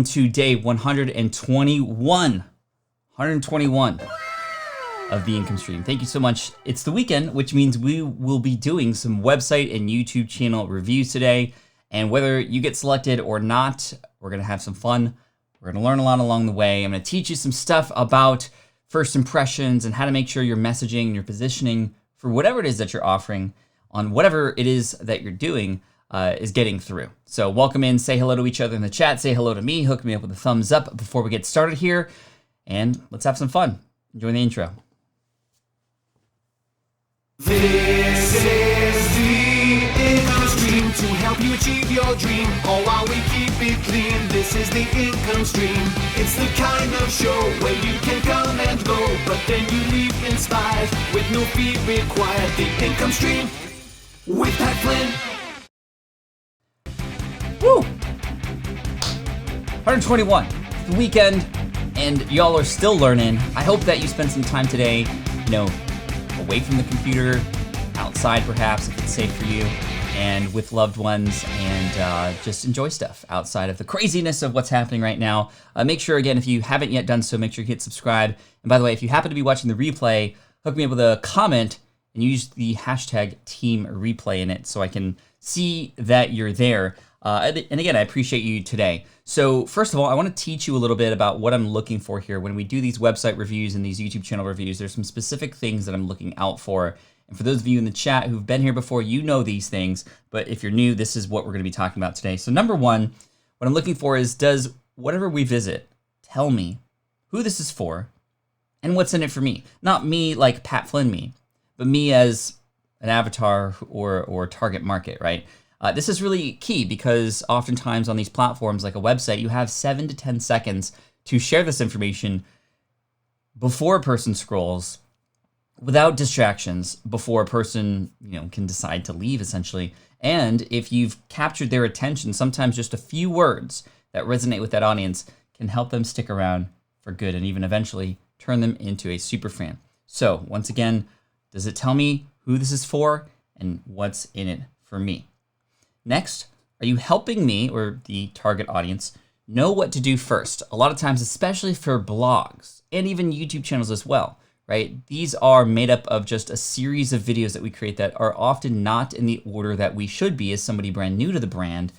To day 121 of the income stream. Thank you so much. It's the weekend, which means we will be doing some website and YouTube channel reviews today. And whether you get selected or not, we're going to have some fun. We're going to learn a lot along the way. I'm going to teach you some stuff about first impressions and how to make sure your messaging and your positioning for whatever it is that you're offering on whatever it is that you're doing is getting through. So welcome in, say hello to each other in the chat, say hello to me, hook me up with a thumbs up before we get started here, and let's have some fun. Enjoy the intro. This is the income stream to help you achieve your dream, all while we keep it clean. This is the income stream. It's the kind of show where you can come and go, but then you leave inspired with no fee required. The income stream with Flynn. Woo! 121, the weekend, and y'all are still learning. I hope that you spend some time today, away from the computer, outside perhaps if it's safe for you, and with loved ones, and just enjoy stuff outside of the craziness of what's happening right now. Make sure, again, if you haven't yet done so, make sure you hit subscribe. And by the way, if you happen to be watching the replay, hook me up with a comment and use the hashtag team replay in it so I can see that you're there. And again, I appreciate you today. So first of all, I want to teach you a little bit about what I'm looking for here. When we do these website reviews and these YouTube channel reviews, there's some specific things that I'm looking out for. And for those of you in the chat who've been here before, you know these things. But if you're new, this is what we're going to be talking about today. So number one, what I'm looking for is, does whatever we visit tell me who this is for and what's in it for me? Not me like Pat Flynn me, but me as an avatar or target market, right? This is really key because oftentimes on these platforms like a website, you have 7 to 10 seconds to share this information before a person scrolls, without distractions, before a person can decide to leave essentially. And if you've captured their attention, sometimes just a few words that resonate with that audience can help them stick around for good and even eventually turn them into a super fan. So once again, does it tell me who this is for and what's in it for me? Next, are you helping me or the target audience know what to do first? A lot of times, especially for blogs and even YouTube channels as well, right? These are made up of just a series of videos that we create that are often not in the order that we should be as somebody brand new to the brand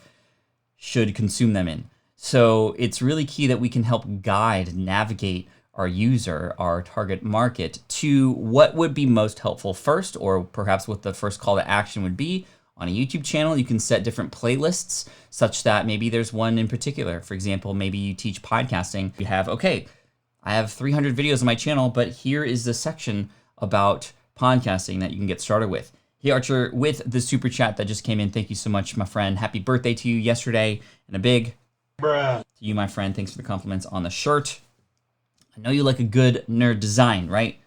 should consume them in. So it's really key that we can help guide, navigate our user, our target market to what would be most helpful first, or perhaps what the first call to action would be. On a YouTube channel, you can set different playlists such that maybe there's one in particular. For example, maybe you teach podcasting. You have, okay, I have 300 videos on my channel, but here is the section about podcasting that you can get started with. Hey, Archer, with the super chat that just came in, thank you so much, my friend. Happy birthday to you yesterday, and a big bruh to you, my friend. Thanks for the compliments on the shirt. I know you like a good nerd design, right?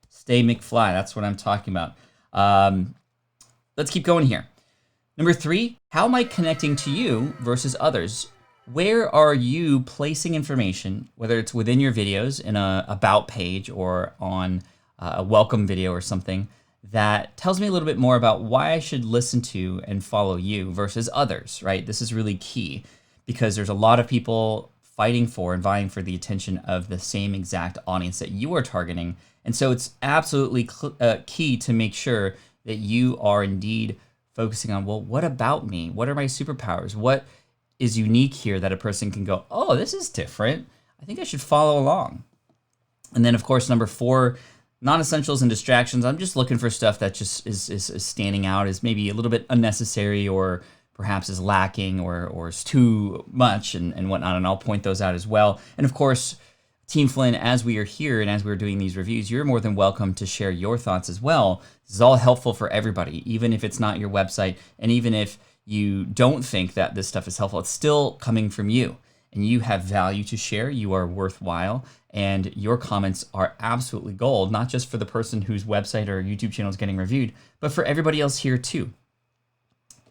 Stay McFly, that's what I'm talking about. Let's keep going here. Number 3, how am I connecting to you versus others? Where are you placing information, whether it's within your videos in a about page or on a welcome video or something, that tells me a little bit more about why I should listen to and follow you versus others, right? This is really key because there's a lot of people fighting for and vying for the attention of the same exact audience that you are targeting. And so it's absolutely key to make sure that you are indeed focusing on, well, what about me? What are my superpowers? What is unique here that a person can go, oh, this is different. I think I should follow along. And then, of course, number 4, non-essentials and distractions. I'm just looking for stuff that just is standing out, is maybe a little bit unnecessary or perhaps is lacking or is too much and whatnot. And I'll point those out as well. And of course, Team Flynn, as we are here and as we're doing these reviews, you're more than welcome to share your thoughts as well. This is all helpful for everybody, even if it's not your website, and even if you don't think that this stuff is helpful, it's still coming from you, and you have value to share. You are worthwhile, and your comments are absolutely gold, not just for the person whose website or YouTube channel is getting reviewed, but for everybody else here too.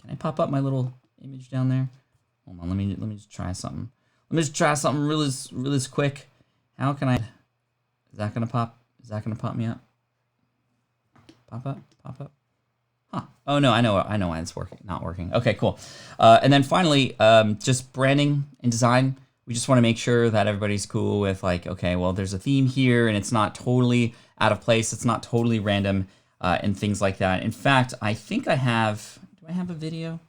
Can I pop up my little image down there? Hold on, let me just try something. Let me just try something really quick. How can I? Is that gonna pop? Is that gonna pop me up? Pop up? Huh. Oh no, I know why it's not working. Okay, cool. And then finally, just branding and design. We just want to make sure that everybody's cool with like, okay, well, there's a theme here and it's not totally out of place. It's not totally random and things like that. In fact, I think I have, do I have a video?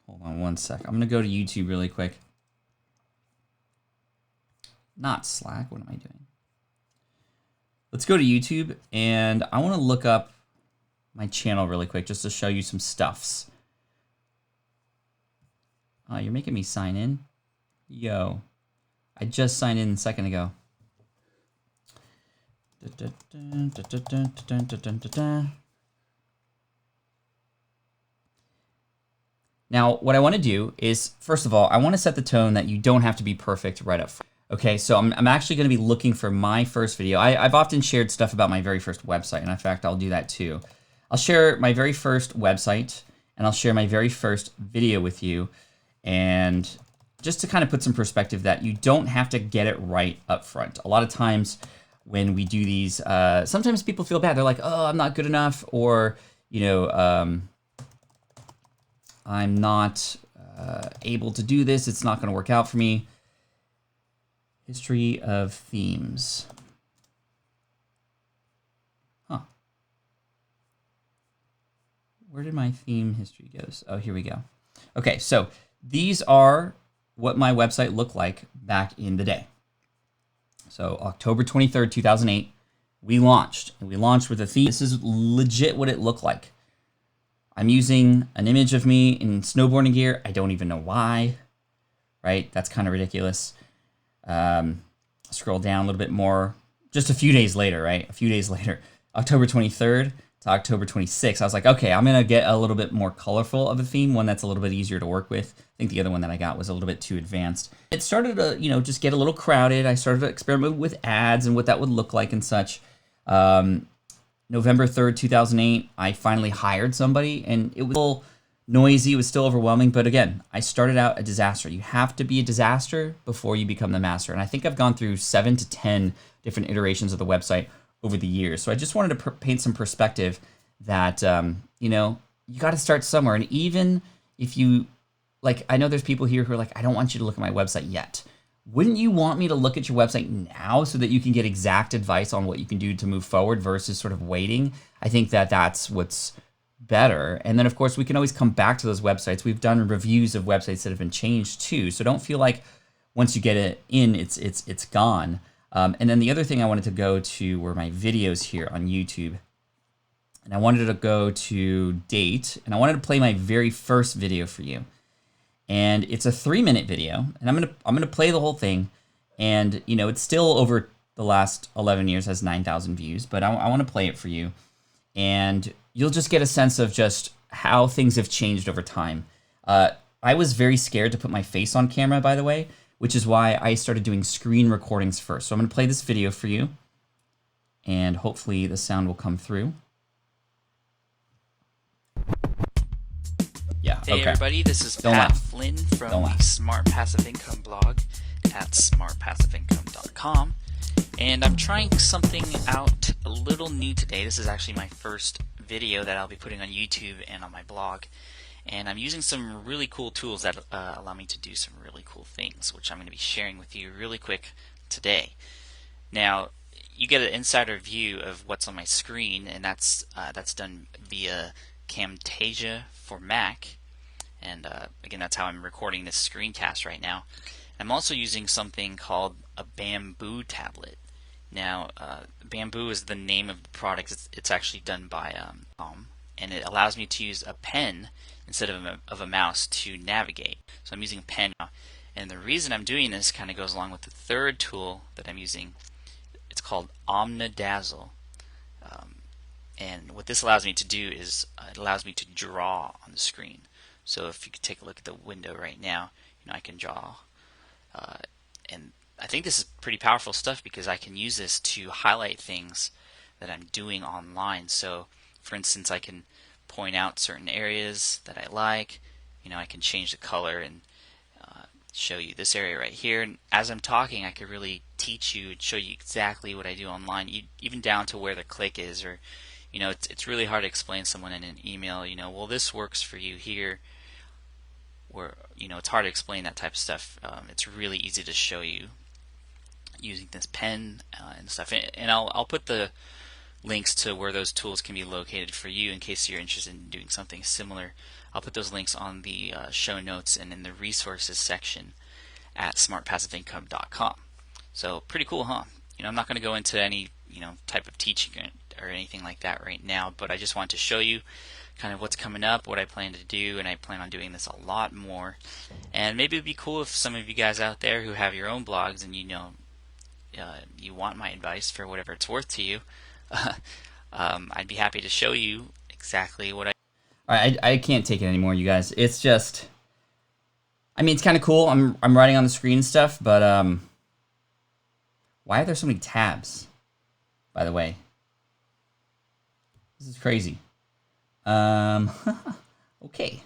Hold on one sec. I'm going to go to YouTube really quick. Not Slack. What am I doing? Let's go to YouTube, and I want to look up my channel really quick just to show you some stuffs. You're making me sign in? Yo. I just signed in a second ago. Now, what I want to do is, first of all, I want to set the tone that you don't have to be perfect right up front. Okay, so I'm actually going to be looking for my first video. I've often shared stuff about my very first website, and in fact, I'll do that too. I'll share my very first website, and I'll share my very first video with you, and just to kind of put some perspective that you don't have to get it right up front. A lot of times when we do these, sometimes people feel bad. They're like, oh, I'm not good enough, or, you know, I'm not able to do this. It's not going to work out for me. History of themes. Huh. Where did my theme history go? Oh, here we go. Okay, so these are what my website looked like back in the day. So October 23rd, 2008, we launched. And we launched with a theme. This is legit what it looked like. I'm using an image of me in snowboarding gear. I don't even know why, right? That's kind of ridiculous. Scroll down a little bit more. Just a few days later, right? A few days later, October 23rd to October 26th, I was like, okay, I'm going to get a little bit more colorful of a theme, one that's a little bit easier to work with. I think the other one that I got was a little bit too advanced. It started to, you know, just get a little crowded. I started to experiment with ads and what that would look like and such. November 3rd, 2008, I finally hired somebody, and it was still noisy, it was still overwhelming, but again, I started out a disaster. You have to be a disaster before you become the master, and I think I've gone through 7 to 10 different iterations of the website over the years. So I just wanted to paint some perspective that, you know, you got to start somewhere, and even if you, like, I know there's people here who are like, I don't want you to look at my website yet. Wouldn't you want me to look at your website now so that you can get exact advice on what you can do to move forward versus sort of waiting? I think that that's what's better. And then of course we can always come back to those websites. We've done reviews of websites that have been changed too. So don't feel like once you get it in, it's gone. And then the other thing I wanted to go to were my videos here on YouTube. And I wanted to go to date, and I wanted to play my very first video for you. And it's a 3-minute video, and I'm gonna play the whole thing. And you know, it's still over the last 11 years, has 9,000 views, but I want to play it for you. And you'll just get a sense of just how things have changed over time. I was very scared to put my face on camera, by the way, which is why I started doing screen recordings first. So I'm going to play this video for you, and hopefully the sound will come through. Yeah, Hey okay. everybody, this is Don't Pat laugh. Flynn from Don't the laugh. Smart Passive Income blog at smartpassiveincome.com. And I'm trying something out a little new today. This is actually my first video that I'll be putting on YouTube and on my blog. And I'm using some really cool tools that allow me to do some really cool things, which I'm going to be sharing with you really quick today. Now, you get an insider view of what's on my screen, and that's done via Camtasia for Mac. And again, that's how I'm recording this screencast right now. I'm also using something called a bamboo tablet. Now, Bamboo is the name of the product. It's actually done by and it allows me to use a pen instead of a mouse to navigate. So I'm using a pen now. And the reason I'm doing this kind of goes along with the third tool that I'm using. It's called Omnidazzle. And what this allows me to do is it allows me to draw on the screen. So if you could take a look at the window right now, you know, I can draw. And I think this is pretty powerful stuff because I can use this to highlight things that I'm doing online. So for instance, I can point out certain areas that I like. You know, I can change the color and show you this area right here. And as I'm talking, I could really teach you and show you exactly what I do online, even down to where the click is. Or, you know, it's really hard to explain to someone in an email, you know, well, this works for you here. where it's hard to explain that type of stuff. It's really easy to show you using this pen and stuff. And I'll put the links to where those tools can be located for you in case you're interested in doing something similar. I'll put those links on the show notes and in the resources section at smartpassiveincome.com. So pretty cool, huh? I'm not going to go into any type of teaching or anything like that right now, but I just want to show you kind of what's coming up, what I plan to do, and I plan on doing this a lot more. And maybe it'd be cool if some of you guys out there who have your own blogs and you want my advice for whatever it's worth to you, I'd be happy to show you exactly what I. All right, I can't take it anymore, you guys. It's just, I mean, it's kind of cool. I'm writing on the screen and stuff, but why are there so many tabs? By the way, this is crazy. Okay.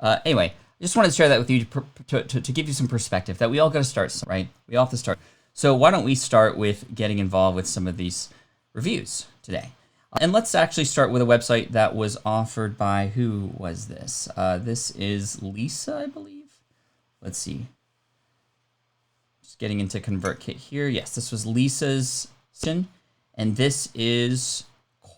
Anyway, I just wanted to share that with you to give you some perspective that we all got to start, right? We all have to start. So why don't we start with getting involved with some of these reviews today? And let's actually start with a website that was offered by, who was this? This is Lisa, I believe. Let's see. Just getting into ConvertKit here. Yes, this was Lisa's, and this is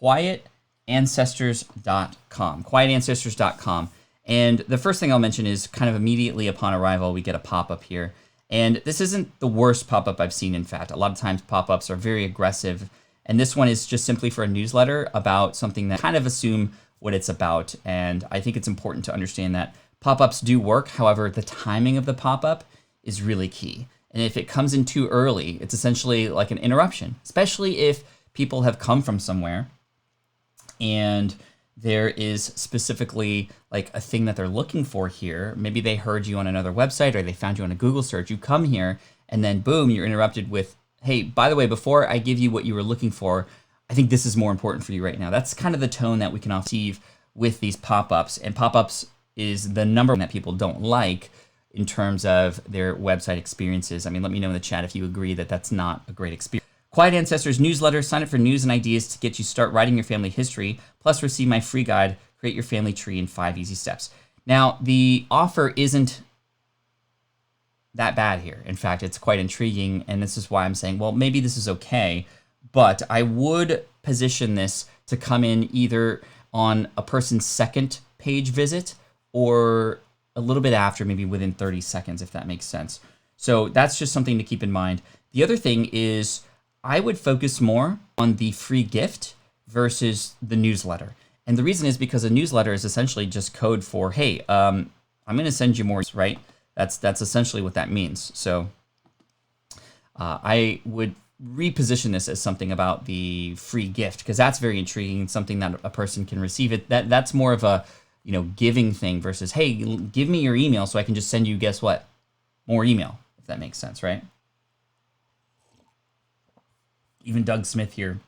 quietancestors.com. Quietancestors.com. And the first thing I'll mention is kind of immediately upon arrival, we get a pop-up here. And this isn't the worst pop-up I've seen, in fact. A lot of times pop-ups are very aggressive. And this one is just simply for a newsletter about something that kind of assume what it's about. And I think it's important to understand that pop-ups do work. However, the timing of the pop-up is really key. And if it comes in too early, it's essentially like an interruption, especially if people have come from somewhere and there is specifically like a thing that they're looking for here. Maybe they heard you on another website or they found you on a Google search. You come here and then boom, you're interrupted with, hey, by the way, before I give you what you were looking for, I think this is more important for you right now. That's kind of the tone that we can receive with these pop-ups. And pop-ups is the number one that people don't like in terms of their website experiences. I mean, let me know in the chat if you agree that that's not a great experience. Quiet Ancestors newsletter. Sign up for news and ideas to get you start writing your family history. Plus, receive my free guide, Create Your Family Tree in 5 Easy Steps. Now, the offer isn't that bad here. In fact, it's quite intriguing, and this is why I'm saying, well, maybe this is okay, but I would position this to come in either on a person's second page visit or a little bit after, maybe within 30 seconds, if that makes sense. So that's just something to keep in mind. The other thing is I would focus more on the free gift versus the newsletter. And the reason is because a newsletter is essentially just code for, hey, I'm going to send you more, right? That's essentially what that means. So I would reposition this as something about the free gift, because that's very intriguing, something that a person can receive. That's more of a giving thing versus, hey, give me your email so I can just send you, guess what? More email, if that makes sense, right? Even Doug Smith here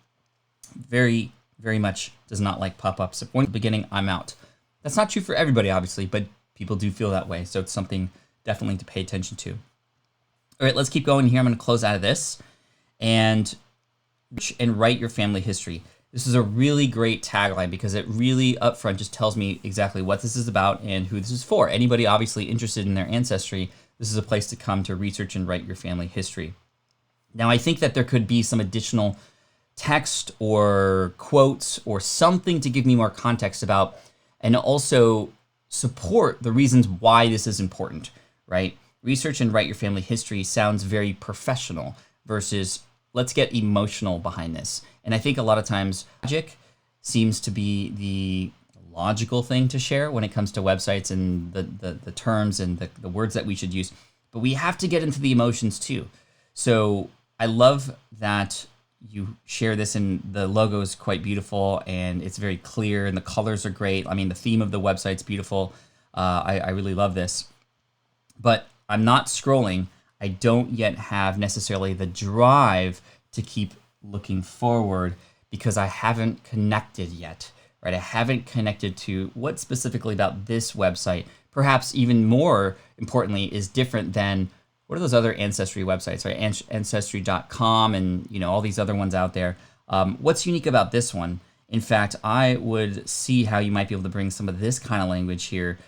very, very much does not like pop-ups. At the beginning, I'm out. That's not true for everybody, obviously, but people do feel that way. So it's something definitely to pay attention to. All right, let's keep going here. I'm going to close out of this and write your family history. This is a really great tagline because it really upfront just tells me exactly what this is about and who this is for. Anybody obviously interested in their ancestry, this is a place to come to research and write your family history. Now, I think that there could be some additional text or quotes or something to give me more context about and also support the reasons why this is important, right? Research and write your family history sounds very professional versus let's get emotional behind this. And I think a lot of times logic seems to be the logical thing to share when it comes to websites and the terms and the words that we should use. But we have to get into the emotions too. So I love that you share this, and the logo is quite beautiful and it's very clear and the colors are great. I mean, the theme of the website's beautiful. I really love this. But I'm not scrolling. I don't yet have necessarily the drive to keep looking forward because I haven't connected yet, right? I haven't connected to what specifically about this website, perhaps even more importantly, is different than what are those other ancestry websites, right? Ancestry.com and all these other ones out there. What's unique about this one? In fact, I would see how you might be able to bring some of this kind of language here,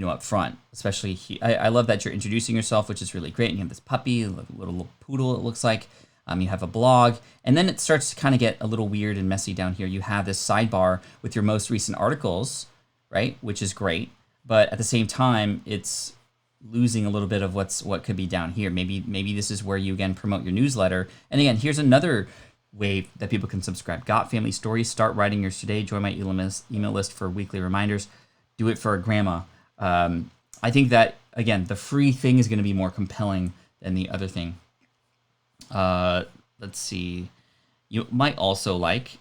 up front, especially I love that you're introducing yourself, which is really great. And you have this puppy, a little poodle, it looks like. You have a blog, and then it starts to kind of get a little weird and messy down here. You have this sidebar with your most recent articles, right? Which is great, but at the same time, it's losing a little bit of what could be down here. Maybe this is where you again promote your newsletter. And again, here's another way that people can subscribe. Got family stories? Start writing yours today. Join my email list for weekly reminders. Do it for a grandma. I think that again, the free thing is going to be more compelling than the other thing. Let's see. You might also like,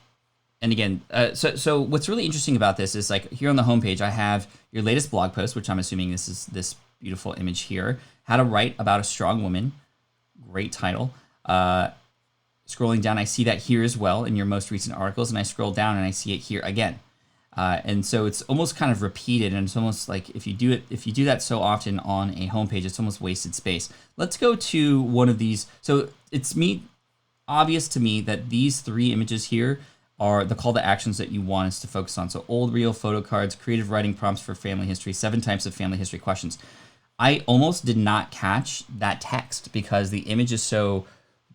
and again, so what's really interesting about this is like here on the homepage, I have your latest blog post, which I'm assuming this is this beautiful image here. How to write about a strong woman. Great title. Scrolling down, I see that here as well in your most recent articles, and I scroll down and I see it here again. And so it's almost kind of repeated, and it's almost like if you do that so often on a homepage, it's almost wasted space. Let's go to one of these. So it's obvious to me that these three images here are the call to actions that you want us to focus on. So old reel photo cards, creative writing prompts for family history, 7 types of family history questions. I almost did not catch that text because the image is so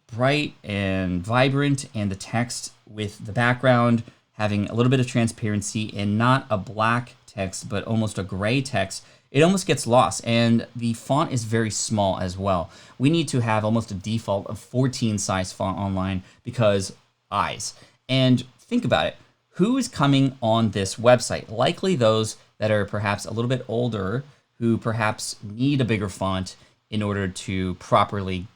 bright and vibrant, and the text with the background having a little bit of transparency and not a black text, but almost a gray text, it almost gets lost. And the font is very small as well. We need to have almost a default of 14 size font online because eyes. And think about it. Who is coming on this website? Likely those that are perhaps a little bit older, who perhaps need a bigger font in order to properly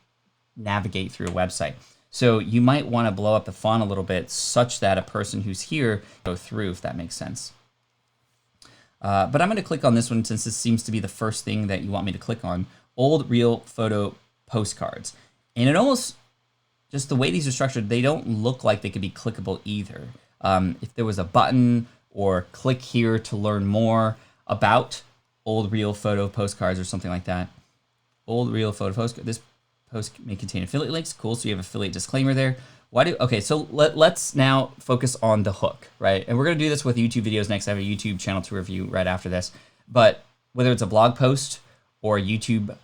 navigate through a website. So you might want to blow up the font a little bit such that a person who's here go through, if that makes sense. But I'm going to click on this one since this seems to be the first thing that you want me to click on. Old reel photo postcards. And it almost, just the way these are structured, they don't look like they could be clickable either. If there was a button or click here to learn more about old reel photo postcards or something like that. Old reel photo postcard. This post may contain affiliate links. Cool. So you have affiliate disclaimer there. Okay, so let's now focus on the hook, right? And we're going to do this with YouTube videos next. I have a YouTube channel to review right after this. But whether it's a blog post or a YouTube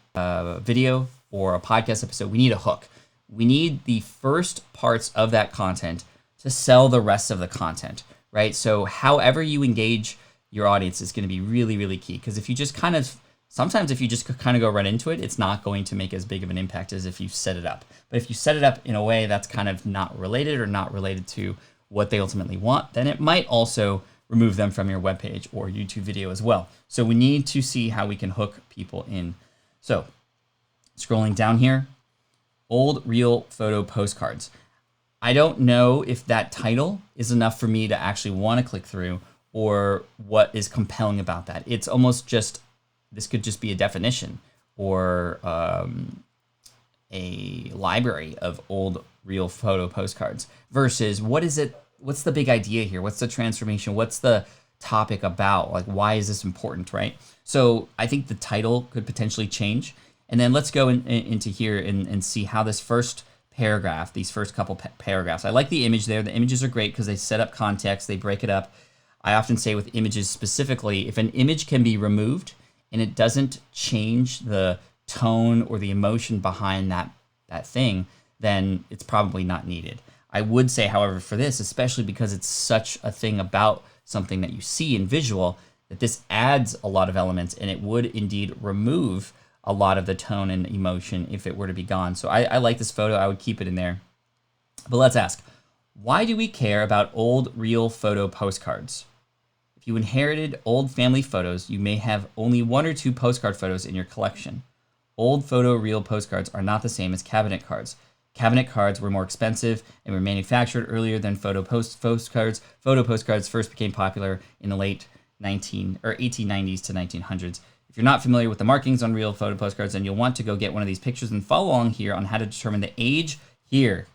video or a podcast episode, we need a hook. We need the first parts of that content to sell the rest of the content, right? So however you engage your audience is going to be really, really key. Because if you just sometimes if you just kind of go right into it, it's not going to make as big of an impact as if you set it up. But if you set it up in a way that's kind of not related or not related to what they ultimately want, then it might also remove them from your webpage or YouTube video as well. So we need to see how we can hook people in. So scrolling down here, old reel photo postcards. I don't know if that title is enough for me to actually want to click through or what is compelling about that. It's almost just, this could just be a definition or a library of old reel photo postcards versus what's the big idea here? What's the transformation? What's the topic about? Like, why is this important, right? So I think the title could potentially change. And then let's go into here and see how this first paragraph, these first couple paragraphs. I like the image there. The images are great because they set up context. They break it up. I often say with images specifically, if an image can be removed and it doesn't change the tone or the emotion behind that thing, then it's probably not needed. I would say, however, for this, especially because it's such a thing about something that you see in visual, that this adds a lot of elements and it would indeed remove a lot of the tone and emotion if it were to be gone. So I like this photo. I would keep it in there. But let's ask, why do we care about old reel photo postcards? If you inherited old family photos, you may have only 1 or 2 postcard photos in your collection. Old photo reel postcards are not the same as cabinet cards. Cabinet cards were more expensive and were manufactured earlier than postcards. Photo postcards first became popular in the late 1890s to 1900s. If you're not familiar with the markings on reel photo postcards, then you'll want to go get one of these pictures and follow along here on how to determine the age here.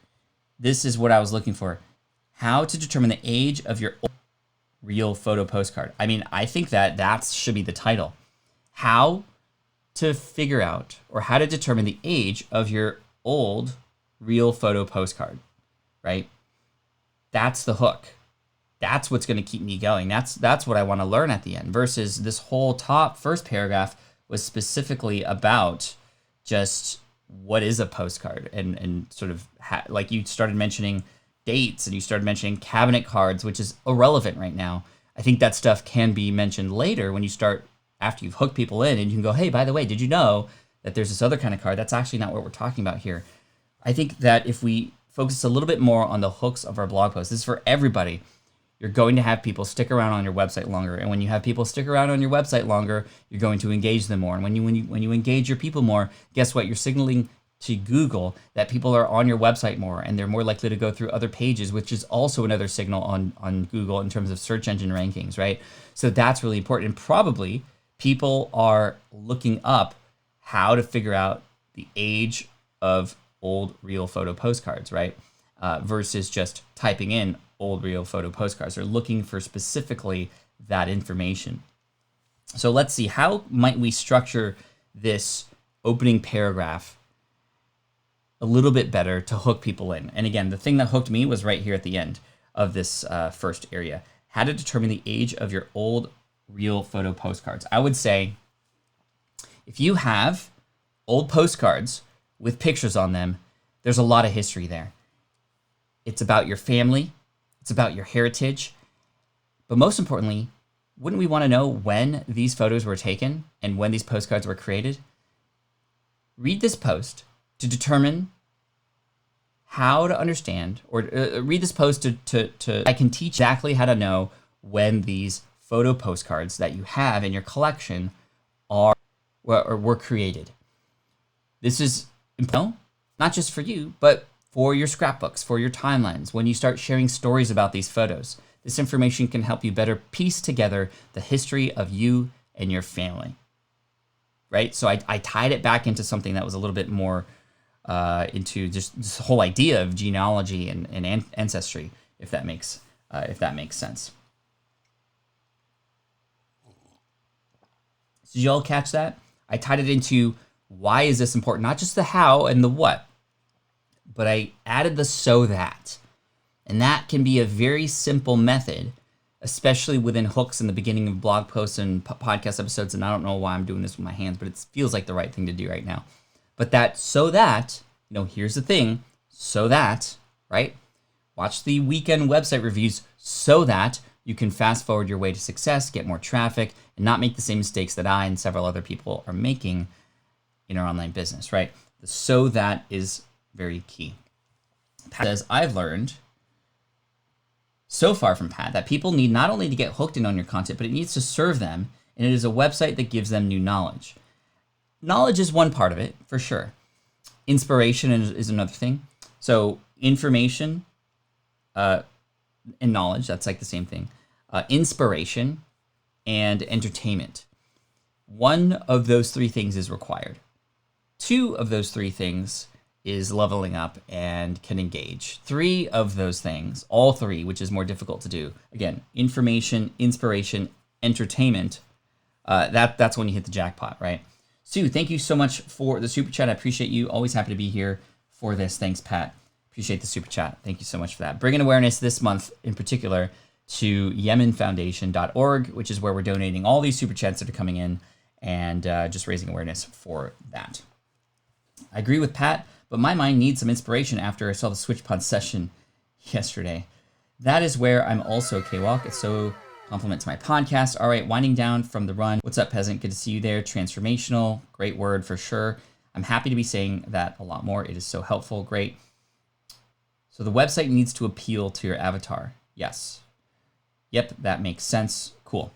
This is what I was looking for. How to determine the age of your old reel photo postcard. I mean, I think that should be the title. How to figure out or how to determine the age of your old reel photo postcard, right? That's the hook. that's what's going to keep me going. That's what I want to learn at the end, versus this whole top first paragraph was specifically about just what is a postcard, and sort of like you started mentioning dates and you started mentioning cabinet cards, which is irrelevant right now. I think that stuff can be mentioned later when you start, after you've hooked people in, and you can go, hey, by the way, did you know that there's this other kind of card? That's actually not what we're talking about here. I think that if we focus a little bit more on the hooks of our blog posts, this is for everybody. You're going to have people stick around on your website longer. And when you have people stick around on your website longer, you're going to engage them more. And when you engage your people more, guess what? You're signaling to Google that people are on your website more, and they're more likely to go through other pages, which is also another signal on Google in terms of search engine rankings, right? So that's really important. And probably people are looking up how to figure out the age of old real photo postcards, right? Versus just typing in old real photo postcards. They're looking for specifically that information. So let's see, how might we structure this opening paragraph a little bit better to hook people in? And again, the thing that hooked me was right here at the end of this first area. How to determine the age of your old real photo postcards. I would say if you have old postcards with pictures on them, there's a lot of history there. It's about your family. It's about your heritage. But most importantly, wouldn't we want to know when these photos were taken and when these postcards were created? Read this post to determine how to understand, or read this post to I can teach exactly how to know when these photo postcards that you have in your collection were created. This is important, not just for you, but for your scrapbooks, for your timelines, when you start sharing stories about these photos. This information can help you better piece together the history of you and your family, right? So I tied it back into something that was a little bit more into just this whole idea of genealogy and ancestry, if that makes sense. So did you all catch that? I tied it into why is this important, not just the how and the what, but I added the so that. And that can be a very simple method, especially within hooks in the beginning of blog posts and podcast episodes. And I don't know why I'm doing this with my hands, but it feels like the right thing to do right now. But that so that, here's the thing, so that, right? Watch the weekend website reviews so that you can fast forward your way to success, get more traffic, and not make the same mistakes that I and several other people are making in our online business, right? The so that is very key. Pat says, I've learned so far from Pat that people need not only to get hooked in on your content, but it needs to serve them, and it is a website that gives them new knowledge. Knowledge is one part of it, for sure. Inspiration is another thing. So information and knowledge, that's like the same thing. Inspiration and entertainment. One of those three things is required. Two of those three things is leveling up and can engage. Three of those things, all three, which is more difficult to do. Again, information, inspiration, entertainment. That's when you hit the jackpot, right? Sue, thank you so much for the super chat. I appreciate you. Always happy to be here for this. Thanks, Pat. Appreciate the super chat. Thank you so much for that. Bringing awareness this month in particular to yemenfoundation.org, which is where we're donating all these super chats that are coming in, and just raising awareness for that. I agree with Pat, but my mind needs some inspiration after I saw the SwitchPod session yesterday. That is where I'm also K-Walk. It's so compliment to my podcast. All right, winding down from the run. What's up, peasant? Good to see you there. Transformational, great word for sure. I'm happy to be saying that a lot more. It is so helpful. Great. So the website needs to appeal to your avatar. Yes. Yep, that makes sense. Cool.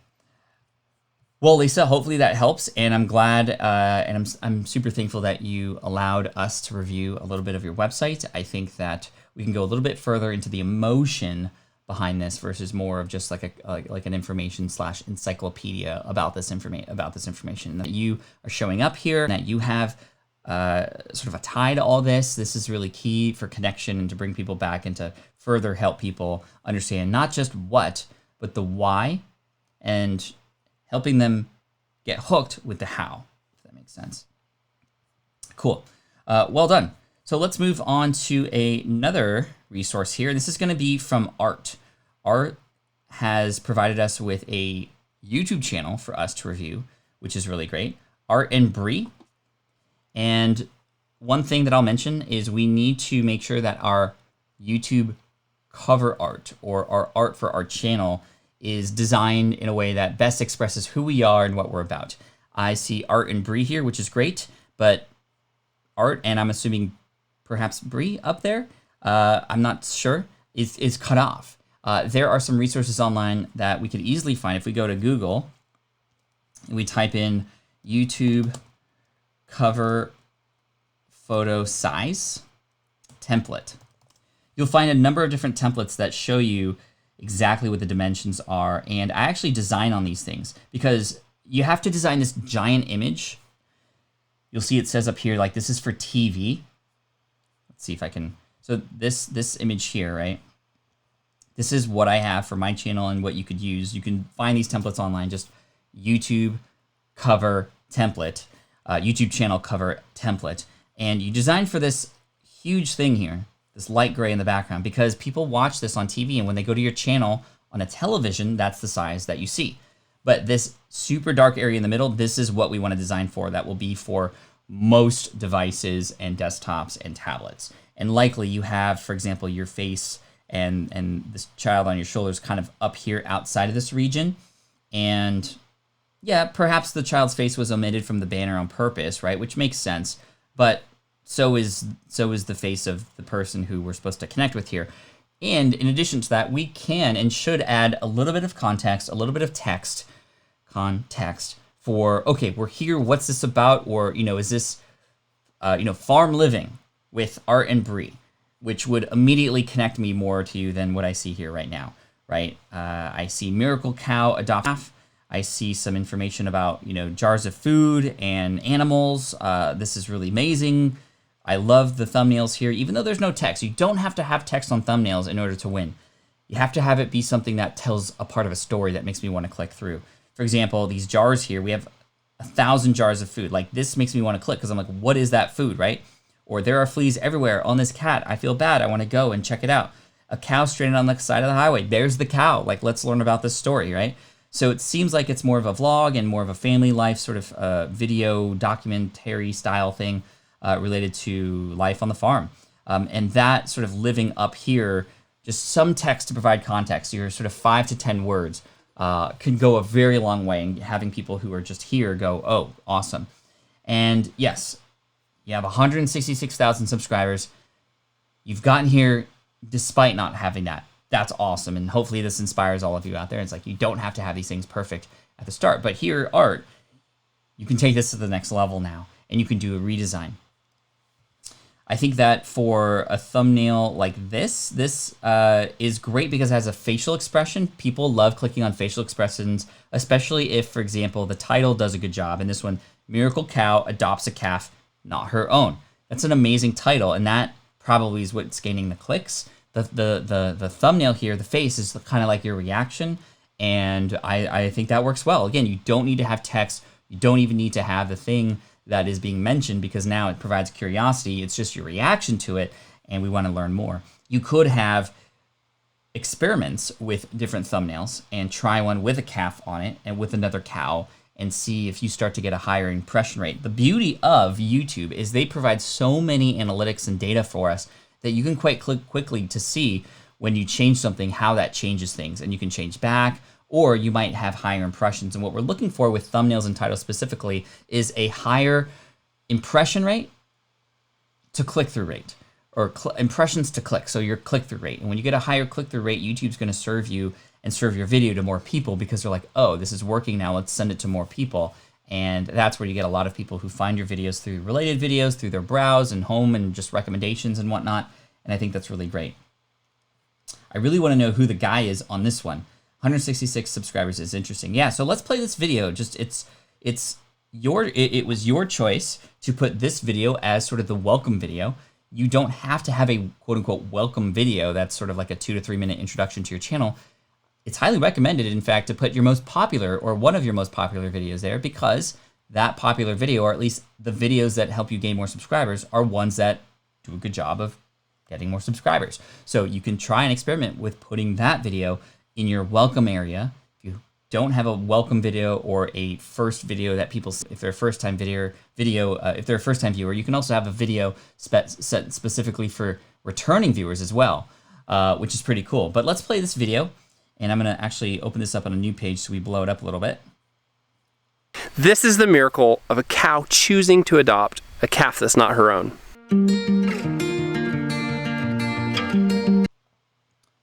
Well, Lisa, hopefully that helps, and I'm glad, and I'm super thankful that you allowed us to review a little bit of your website. I think that we can go a little bit further into the emotion behind this versus more of just like an information / encyclopedia about this information. That you are showing up here, that you have sort of a tie to all this. This is really key for connection and to bring people back and to further help people understand not just what, but the why, and helping them get hooked with the how, if that makes sense. Cool. Well done. So let's move on to another resource here. This is going to be from Art. Art has provided us with a YouTube channel for us to review, which is really great. Art and Brie. And one thing that I'll mention is we need to make sure that our YouTube cover art or our art for our channel is designed in a way that best expresses who we are and what we're about. I see Art and Brie here, which is great, but Art, and I'm assuming perhaps Brie up there, I'm not sure, is cut off. There are some resources online that we could easily find if we go to Google and we type in YouTube cover photo size template. You'll find a number of different templates that show you exactly what the dimensions are. And I actually design on these things because you have to design this giant image. You'll see it says up here, like this is for TV. Let's see if I can. So this image here, right? This is what I have for my channel and what you could use. You can find these templates online, just YouTube cover template, YouTube channel cover template. And you design for this huge thing here, this light gray in the background, because people watch this on TV, and when they go to your channel on a television, that's the size that you see. But this super dark area in the middle, this is what we want to design for. That will be for most devices and desktops and tablets. And likely you have, for example, your face and this child on your shoulders kind of up here outside of this region. And yeah, perhaps the child's face was omitted from the banner on purpose, right? Which makes sense. But so is the face of the person who we're supposed to connect with here. And in addition to that, we can and should add a little bit of context, a little bit of context for, okay, we're here, what's this about? Or, is this, farm living with Art and Brie, which would immediately connect me more to you than what I see here right now, right? I see Miracle Cow adopt calf. I see some information about, jars of food and animals. This is really amazing. I love the thumbnails here, even though there's no text. You don't have to have text on thumbnails in order to win. You have to have it be something that tells a part of a story that makes me want to click through. For example, these jars here, we have 1,000 jars of food. Like, this makes me want to click because I'm like, what is that food, right? Or there are fleas everywhere on this cat. I feel bad. I want to go and check it out. A cow stranded on the side of the highway. There's the cow. Like, let's learn about this story, right? So it seems like it's more of a vlog and more of a family life sort of video documentary style thing related to life on the farm. And that sort of living up here, just some text to provide context, your sort of 5 to 10 words can go a very long way in having people who are just here go, oh, awesome. And yes, you have 166,000 subscribers. You've gotten here despite not having that. That's awesome. And hopefully this inspires all of you out there. It's like, you don't have to have these things perfect at the start, but here, Art, you can take this to the next level now and you can do a redesign. I think that for a thumbnail like this is great because it has a facial expression. People love clicking on facial expressions, especially if, for example, the title does a good job. And this one, Miracle Cow Adopts a Calf, Not Her Own. That's an amazing title, and that probably is what's gaining the clicks. The thumbnail here, the face, is kind of like your reaction, and I think that works well. Again, you don't need to have text. You don't even need to have the thing that is being mentioned because now it provides curiosity. It's just your reaction to it, and we want to learn more. You could have experiments with different thumbnails and try one with a calf on it and with another cow and see if you start to get a higher impression rate. The beauty of YouTube is they provide so many analytics and data for us that you can quite click quickly to see when you change something, how that changes things. And you can change back, or you might have higher impressions. And what we're looking for with thumbnails and titles specifically is a higher impression rate to click-through rate, or impressions to click, so your click-through rate. And when you get a higher click-through rate, YouTube's gonna serve you and serve your video to more people because they're like, oh, this is working now, let's send it to more people. And that's where you get a lot of people who find your videos through related videos, through their browse and home and just recommendations and whatnot. And I think that's really great. I really want to know who the guy is on this one. 166 subscribers is interesting. Yeah, so let's play this video. Just it was your choice to put this video as sort of the welcome video. You don't have to have a quote unquote welcome video that's sort of like a 2 to 3 minute introduction to your channel. It's highly recommended, in fact, to put your most popular or one of your most popular videos there, because that popular video, or at least the videos that help you gain more subscribers, are ones that do a good job of getting more subscribers. So you can try and experiment with putting that video in your welcome area. If you don't have a welcome video or a first video that people, if they're a first time if they're a first time viewer, you can also have a video set specifically for returning viewers as well, which is pretty cool. But let's play this video, and I'm gonna actually open this up on a new page so we blow it up a little bit. This is the miracle of a cow choosing to adopt a calf that's not her own.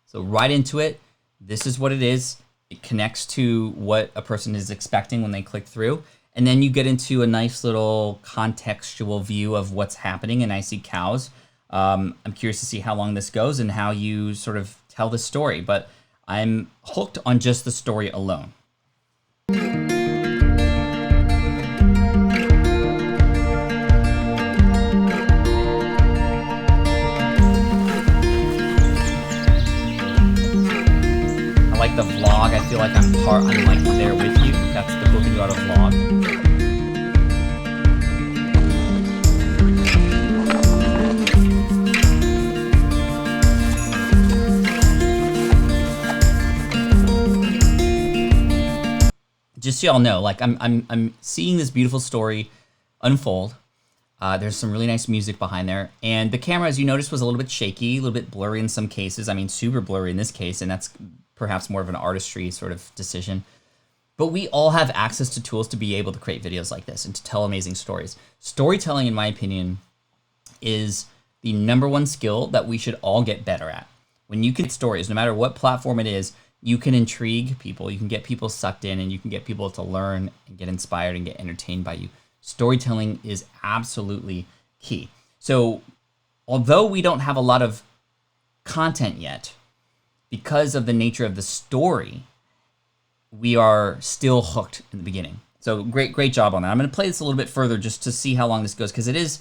So right into it, this is what it is. It connects to what a person is expecting when they click through. And then you get into a nice little contextual view of what's happening, and I see cows. I'm curious to see how long this goes and how you sort of tell the story, but I'm hooked on just the story alone. I like the vlog. I feel like I'm like there with you. That's the cool thing about a vlog. Just so y'all know, like I'm seeing this beautiful story unfold. There's some really nice music behind there, and the camera, as you noticed, was a little bit shaky, a little bit blurry in some cases. I mean, super blurry in this case, and that's perhaps more of an artistry sort of decision. But we all have access to tools to be able to create videos like this and to tell amazing stories. Storytelling, in my opinion, is the #1 skill that we should all get better at. When you can get stories, no matter what platform it is, you can intrigue people, you can get people sucked in, and you can get people to learn and get inspired and get entertained by you. Storytelling is absolutely key. So although we don't have a lot of content yet, because of the nature of the story, we are still hooked in the beginning. So great job on that. I'm going to play this a little bit further just to see how long this goes, because it is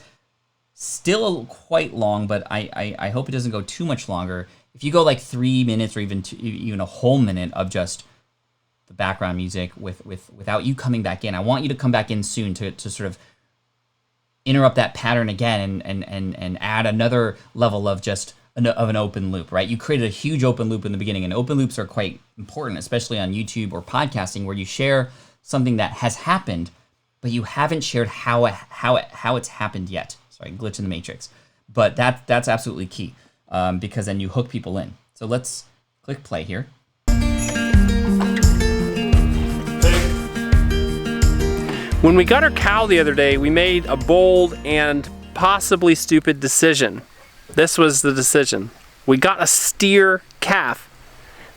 still quite long, but I hope it doesn't go too much longer. If you go like 3 minutes or even a whole minute of just the background music without you coming back in, I want you to come back in soon to sort of interrupt that pattern again and add another level of just of an open loop, right? You created a huge open loop in the beginning, and open loops are quite important, especially on YouTube or podcasting, where you share something that has happened, but you haven't shared how it's happened yet. Sorry, glitch in the matrix. But that's absolutely key, because then you hook people in. So let's click play here. When we got our cow the other day, we made a bold and possibly stupid decision. This was the decision. We got a steer calf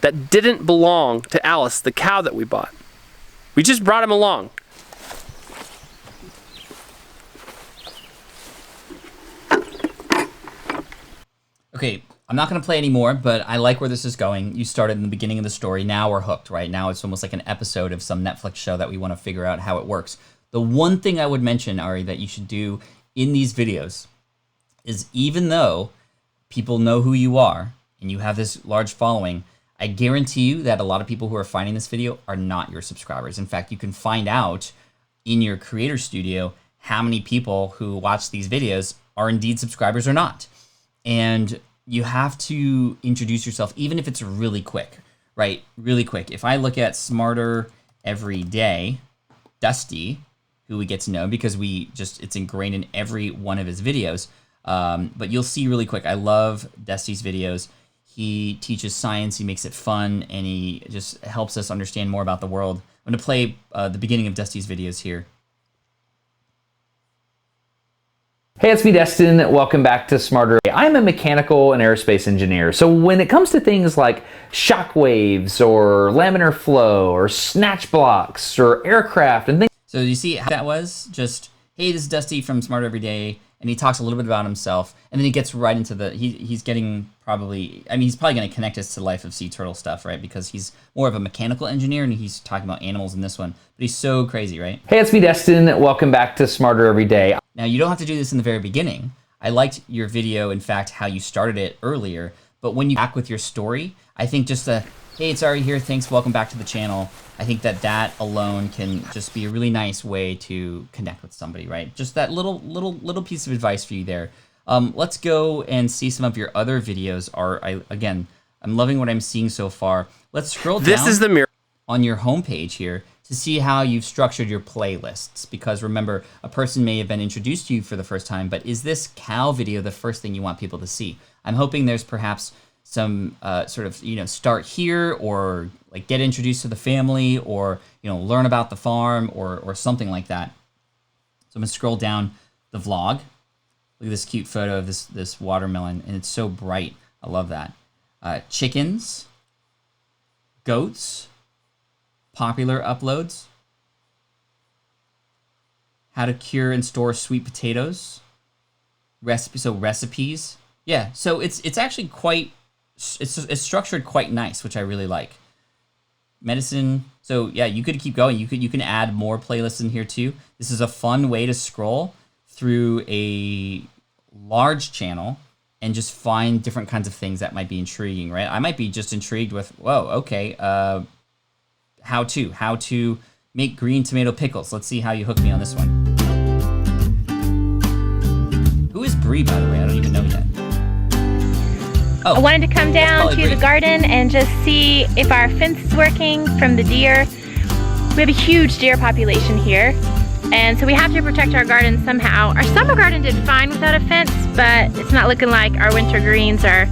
that didn't belong to Alice, the cow that we bought. We just brought him along. Okay, I'm not going to play anymore, but I like where this is going. You started in the beginning of the story. Now we're hooked, right? Now it's almost like an episode of some Netflix show that we want to figure out how it works. The one thing I would mention, Ari, that you should do in these videos is, even though people know who you are and you have this large following, I guarantee you that a lot of people who are finding this video are not your subscribers. In fact, you can find out in your creator studio how many people who watch these videos are indeed subscribers or not. And you have to introduce yourself, even if it's really quick, right? Really quick. If I look at Smarter Every Day, Dusty, who we get to know because it's ingrained in every one of his videos. But you'll see really quick, I love Dusty's videos. He teaches science, he makes it fun, and he just helps us understand more about the world. I'm gonna play the beginning of Dusty's videos here. Hey, it's me, Destin. Welcome back to Smarter. I'm a mechanical and aerospace engineer. So when it comes to things like shock waves or laminar flow or snatch blocks or aircraft and things. So you see how that was? Just, hey, this is Dusty from Smarter Every Day. And he talks a little bit about himself, and then he gets right into he's probably going to connect us to Life of Sea Turtle stuff, right? Because he's more of a mechanical engineer, and he's talking about animals in this one. But he's so crazy, right? Hey, it's me, Destin. Welcome back to Smarter Every Day. Now, you don't have to do this in the very beginning. I liked your video, in fact, how you started it earlier. But when you back with your story, I think just hey, it's Ari here, thanks, welcome back to the channel. I think that alone can just be a really nice way to connect with somebody, right? Just that little piece of advice for you there. Let's go and see some of your other videos. I'm loving what I'm seeing so far. Let's scroll down. This is the mirror on your homepage here to see how you've structured your playlists. Because remember, a person may have been introduced to you for the first time, but is this cow video the first thing you want people to see? I'm hoping there's perhaps some sort of, start here, or like get introduced to the family, or, learn about the farm, or something like that. So I'm gonna scroll down the vlog. Look at this cute photo of this watermelon, and it's so bright. I love that. Chickens, goats, popular uploads, how to cure and store sweet potatoes, recipes. Yeah, so it's actually quite, it's structured quite nice, which I really like. Medicine. So yeah, you could keep going. You can add more playlists in here too. This is a fun way to scroll through a large channel and just find different kinds of things that might be intriguing, right? I might be just intrigued with, whoa, okay, how to make green tomato pickles. Let's see how you hook me on this one. Who is Brie, by the way? I don't even know yet. Oh, I wanted to come down to the garden and just see if our fence is working from the deer. We have a huge deer population here, and so we have to protect our garden somehow. Our summer garden did fine without a fence, but it's not looking like our winter greens are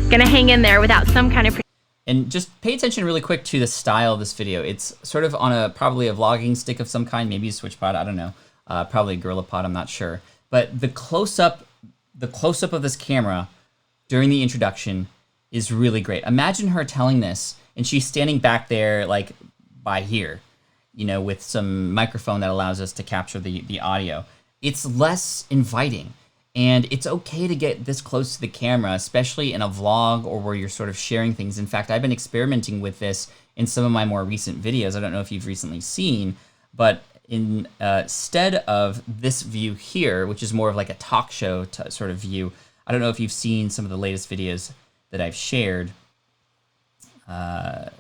gonna hang in there without some kind of. And just pay attention really quick to the style of this video. It's sort of on probably a vlogging stick of some kind, maybe a switch pod, I don't know. Probably a Gorilla Pod, I'm not sure. But the close-up of this camera during the introduction is really great. Imagine her telling this, and she's standing back there, like by here, with some microphone that allows us to capture the audio. It's less inviting, and it's okay to get this close to the camera, especially in a vlog or where you're sort of sharing things. In fact, I've been experimenting with this in some of my more recent videos. I don't know if you've recently seen, but instead of this view here, which is more of like a talk show sort of view, I don't know if you've seen some of the latest videos that I've shared. Let's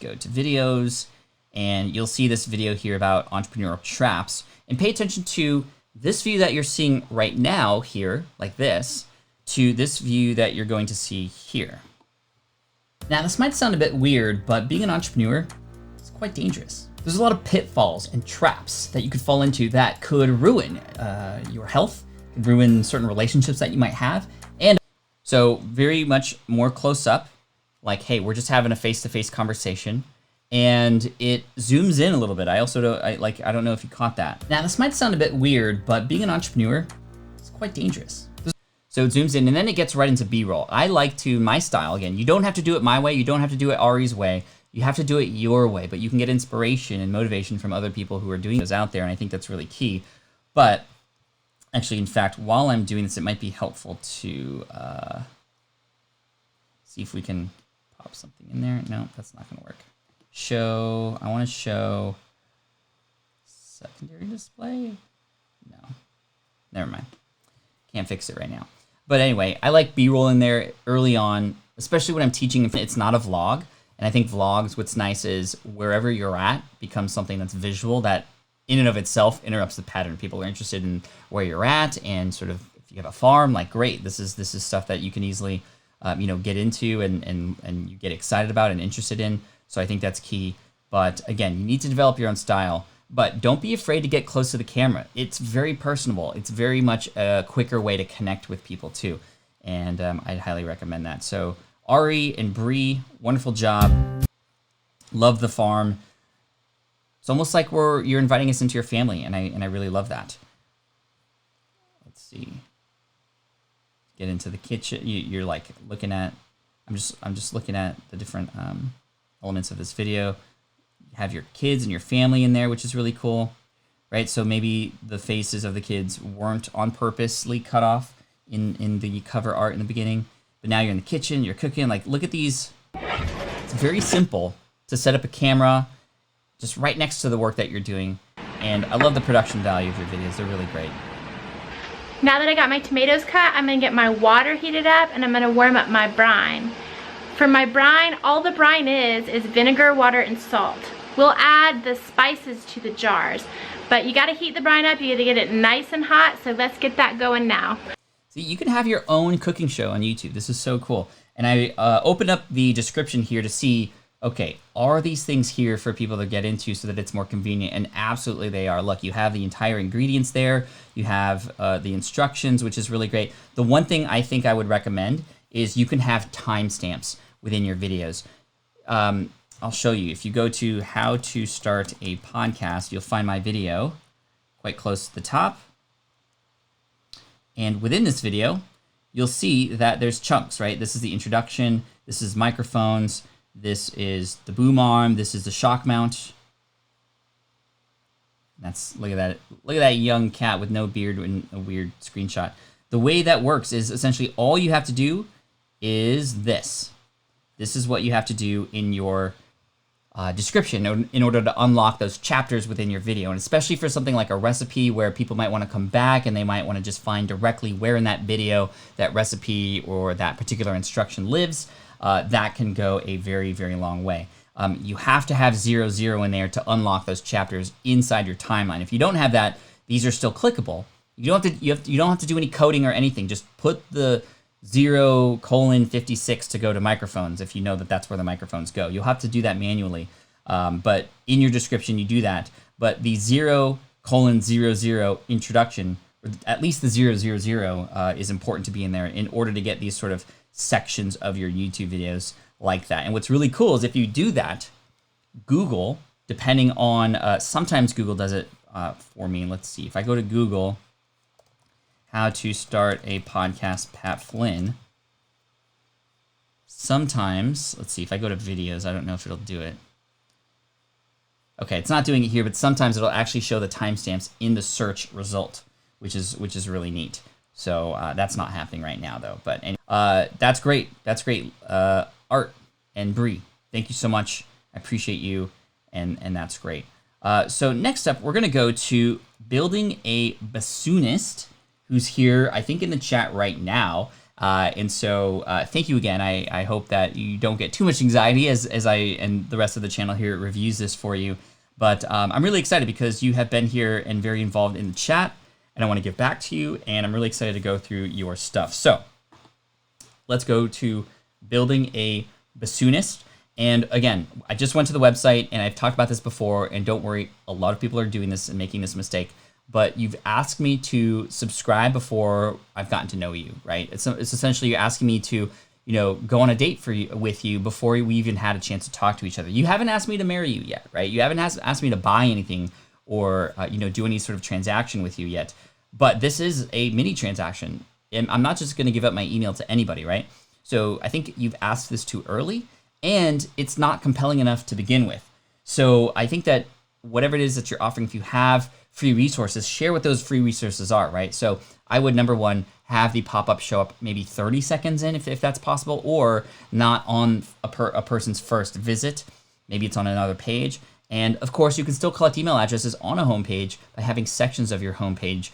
go to videos, and you'll see this video here about entrepreneurial traps. And pay attention to this view that you're seeing right now here, like this, to this view that you're going to see here. Now, this might sound a bit weird, but being an entrepreneur is quite dangerous. There's a lot of pitfalls and traps that you could fall into that could ruin your health, could ruin certain relationships that you might have. And so very much more close up, like, hey, we're just having a face-to-face conversation, and it zooms in a little bit. I don't know if you caught that. Now, this might sound a bit weird, but being an entrepreneur is quite dangerous. So it zooms in, and then it gets right into B-roll. I like to, my style, again, you don't have to do it my way, you don't have to do it Ari's way, you have to do it your way, but you can get inspiration and motivation from other people who are doing those out there, and I think that's really key. But actually, in fact, while I'm doing this, it might be helpful to see if we can pop something in there. No, that's not gonna work. I wanna show secondary display. No, never mind. Can't fix it right now. But anyway, I like B-roll in there early on, especially when I'm teaching. It's not a vlog. And I think vlogs, what's nice is wherever you're at becomes something that's visual that in and of itself interrupts the pattern. People are interested in where you're at, and sort of if you have a farm, like great, this is stuff that you can easily get into and you get excited about and interested in. So I think that's key. But again, you need to develop your own style, but don't be afraid to get close to the camera. It's very personable. It's very much a quicker way to connect with people too. And I'd highly recommend that. So Ari and Brie, wonderful job. Love the farm. It's almost like you're inviting us into your family, and I really love that. Let's see. Get into the kitchen. You're like looking at. I'm just looking at the different elements of this video. You have your kids and your family in there, which is really cool, right? So maybe the faces of the kids weren't on purposely cut off in the cover art in the beginning, but now you're in the kitchen, you're cooking. Like, look at these. It's very simple to set up a camera just right next to the work that you're doing. And I love the production value of your videos. They're really great. Now that I got my tomatoes cut, I'm gonna get my water heated up, and I'm gonna warm up my brine. For my brine, all the brine is vinegar, water, and salt. We'll add the spices to the jars, but you gotta heat the brine up, you gotta get it nice and hot, so let's get that going now. See, you can have your own cooking show on YouTube. This is so cool. And I opened up the description here to see, okay, are these things here for people to get into so that it's more convenient? And absolutely they are. Look, you have the entire ingredients there. You have the instructions, which is really great. The one thing I think I would recommend is you can have timestamps within your videos. I'll show you. If you go to how to start a podcast, you'll find my video quite close to the top. And within this video, you'll see that there's chunks, right? This is the introduction. This is microphones. This is the boom arm. This is the shock mount. Look at that young cat with no beard in a weird screenshot. The way that works is essentially all you have to do is this. This is what you have to do in your description in order to unlock those chapters within your video. And especially for something like a recipe where people might want to come back and they might want to just find directly where in that video that recipe or that particular instruction lives, that can go a very, very long way. You have to have 00 in there to unlock those chapters inside your timeline. If you don't have that, these are still clickable. You don't have to do any coding or anything. Just put the 0:56 to go to microphones if you know that that's where the microphones go. You'll have to do that manually, but in your description you do that. But the 0:00 introduction, or at least the 000, is important to be in there in order to get these sort of sections of your YouTube videos like that. And what's really cool is if you do that, Google, depending on, sometimes Google does it for me. Let's see, if I go to Google, how to start a podcast, Pat Flynn. Sometimes, let's see, if I go to videos, I don't know if it'll do it. Okay, it's not doing it here, but sometimes it'll actually show the timestamps in the search result, which is really neat. So that's not happening right now though. But that's great. That's great. Art and Brie, thank you so much. I appreciate you, and that's great. So next up, we're gonna go to building a bassoonist, who's here, I think, in the chat right now. And so thank you again. I hope that you don't get too much anxiety as I and the rest of the channel here reviews this for you. But I'm really excited because you have been here and very involved in the chat, and I want to give back to you, and I'm really excited to go through your stuff. So let's go to building a bassoonist. And again, I just went to the website, and I've talked about this before, and don't worry, a lot of people are doing this and making this mistake. But you've asked me to subscribe before I've gotten to know you, right? It's essentially you're asking me to, go on a date with you before we even had a chance to talk to each other. You haven't asked me to marry you yet, right? You haven't asked me to buy anything or do any sort of transaction with you yet. But this is a mini transaction, and I'm not just going to give up my email to anybody, right? So I think you've asked this too early, and it's not compelling enough to begin with. So I think that whatever it is that you're offering, if you have free resources, share what those free resources are, right? So I would, number one, have the pop-up show up maybe 30 seconds in, if that's possible, or not on a person's first visit. Maybe it's on another page. And of course, you can still collect email addresses on a homepage by having sections of your homepage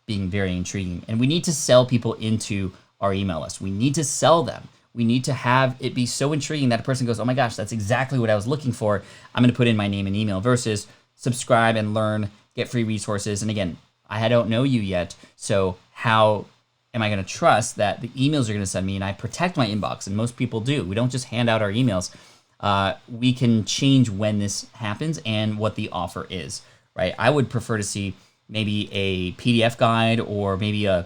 being very intriguing. And we need to sell people into our email list. We need to sell them. We need to have it be so intriguing that a person goes, oh my gosh, that's exactly what I was looking for. I'm going to put in my name and email, versus subscribe and learn, get free resources. And again, I don't know you yet, so how am I going to trust that the emails you're going to send me, and I protect my inbox, and most people do. We don't just hand out our emails. We can change when this happens and what the offer is, right? I would prefer to see maybe a PDF guide or maybe a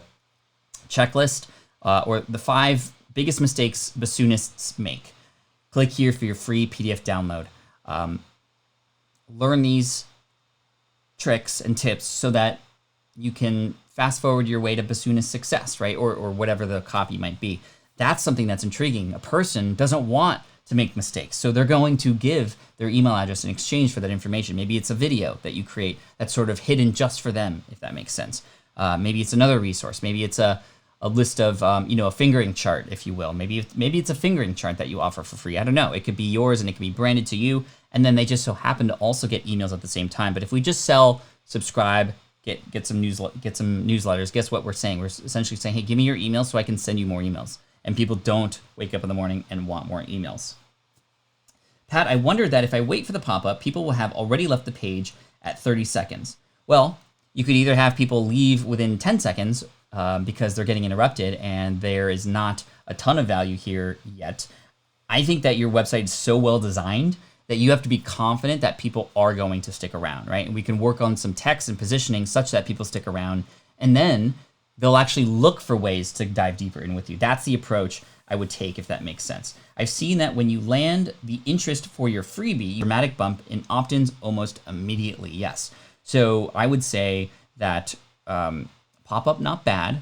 checklist or the 5 biggest mistakes bassoonists make. Click here for your free PDF download. Learn these tricks and tips so that you can fast forward your way to bassoonist success, right? Or whatever the copy might be. That's something that's intriguing. A person doesn't want to make mistakes, so they're going to give their email address in exchange for that information. Maybe it's a video that you create that's sort of hidden just for them, if that makes sense. Maybe it's another resource. Maybe it's a list of, a fingering chart, if you will. Maybe it's a fingering chart that you offer for free. I don't know. It could be yours and it could be branded to you, and then they just so happen to also get emails at the same time. But if we just sell, subscribe, get some newsletters, guess what we're saying? We're essentially saying, hey, give me your email so I can send you more emails. And people don't wake up in the morning and want more emails. Pat, I wonder that if I wait for the pop-up, people will have already left the page at 30 seconds. Well, you could either have people leave within 10 seconds, because they're getting interrupted and there is not a ton of value here yet. I think that your website is so well designed that you have to be confident that people are going to stick around, right? And we can work on some text and positioning such that people stick around, and then they'll actually look for ways to dive deeper in with you. That's the approach I would take, if that makes sense. I've seen that when you land the interest for your freebie, dramatic bump in opt-ins almost immediately, yes. So I would say that pop-up, not bad.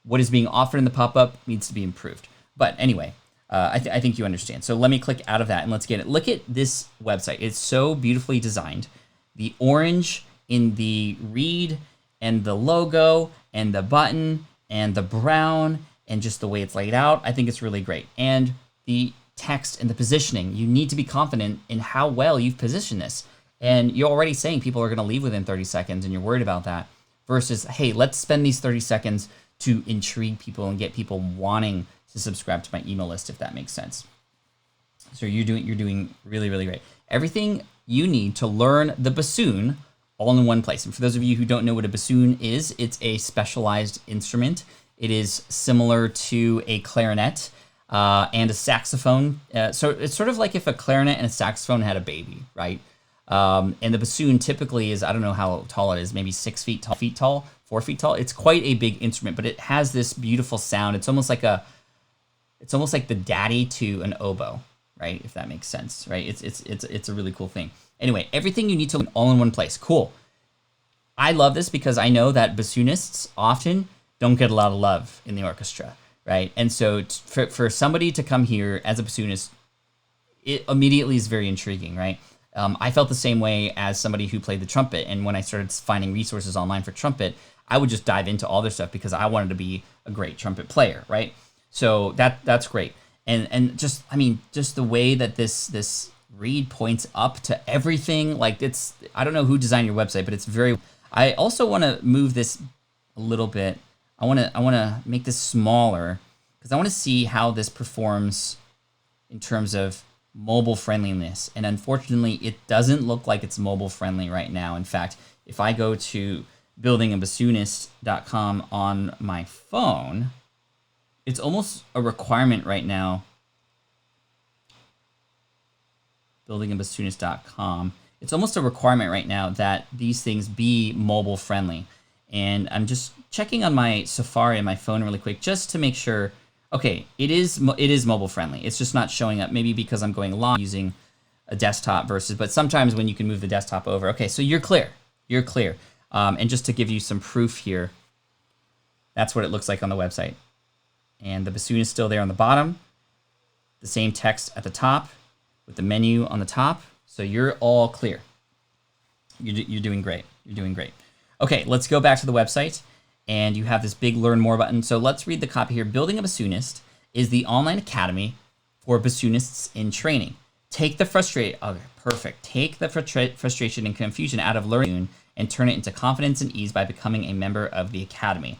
What is being offered in the pop-up needs to be improved. But anyway, I think you understand. So let me click out of that and let's get it. Look at this website. It's so beautifully designed. The orange in the read and the logo and the button and the brown and just the way it's laid out, I think it's really great. And the text and the positioning, you need to be confident in how well you've positioned this. And you're already saying people are going to leave within 30 seconds and you're worried about that versus, hey, let's spend these 30 seconds to intrigue people and get people wanting to subscribe to my email list, if that makes sense. So you're doing really, really great. Everything you need to learn the bassoon all in one place. And for those of you who don't know what a bassoon is, it's a specialized instrument. It is similar to a clarinet and a saxophone. So it's sort of like if a clarinet and a saxophone had a baby, right? And the bassoon typically is, I don't know how tall it is, maybe 6 feet tall, 4 feet tall. It's quite a big instrument, but it has this beautiful sound. It's almost like the daddy to an oboe, right? If that makes sense, right? It's a really cool thing. Anyway, everything you need to learn all in one place. Cool. I love this because I know that bassoonists often don't get a lot of love in the orchestra, right? And so for somebody to come here as a bassoonist, it immediately is very intriguing, right? I felt the same way as somebody who played the trumpet. And when I started finding resources online for trumpet, I would just dive into all their stuff because I wanted to be a great trumpet player, right? So that's great. And just the way that this read points up to everything, like I don't know who designed your website, but it's very, I also want to move this a little bit. I want to make this smaller because I want to see how this performs in terms of mobile friendliness. And unfortunately, it doesn't look like it's mobile friendly right now. In fact, if I go to buildingabassoonist.com on my phone, it's almost a requirement right now. Buildingabassoonist.com. It's almost a requirement right now that these things be mobile friendly. And I'm just checking on my Safari on my phone really quick just to make sure. Okay, it is mobile friendly. It's just not showing up, maybe because I'm going live using a desktop but sometimes when you can move the desktop over. Okay, so you're clear. You're clear. And just to give you some proof here, that's what it looks like on the website. And the bassoon is still there on the bottom. The same text at the top with the menu on the top. So you're all clear. You're doing great. You're doing great. Okay, let's go back to the website. And you have this big Learn More button. So let's read the copy here. Building a Bassoonist is the online academy for bassoonists in training. Take the frustration and confusion out of learning and turn it into confidence and ease by becoming a member of the academy.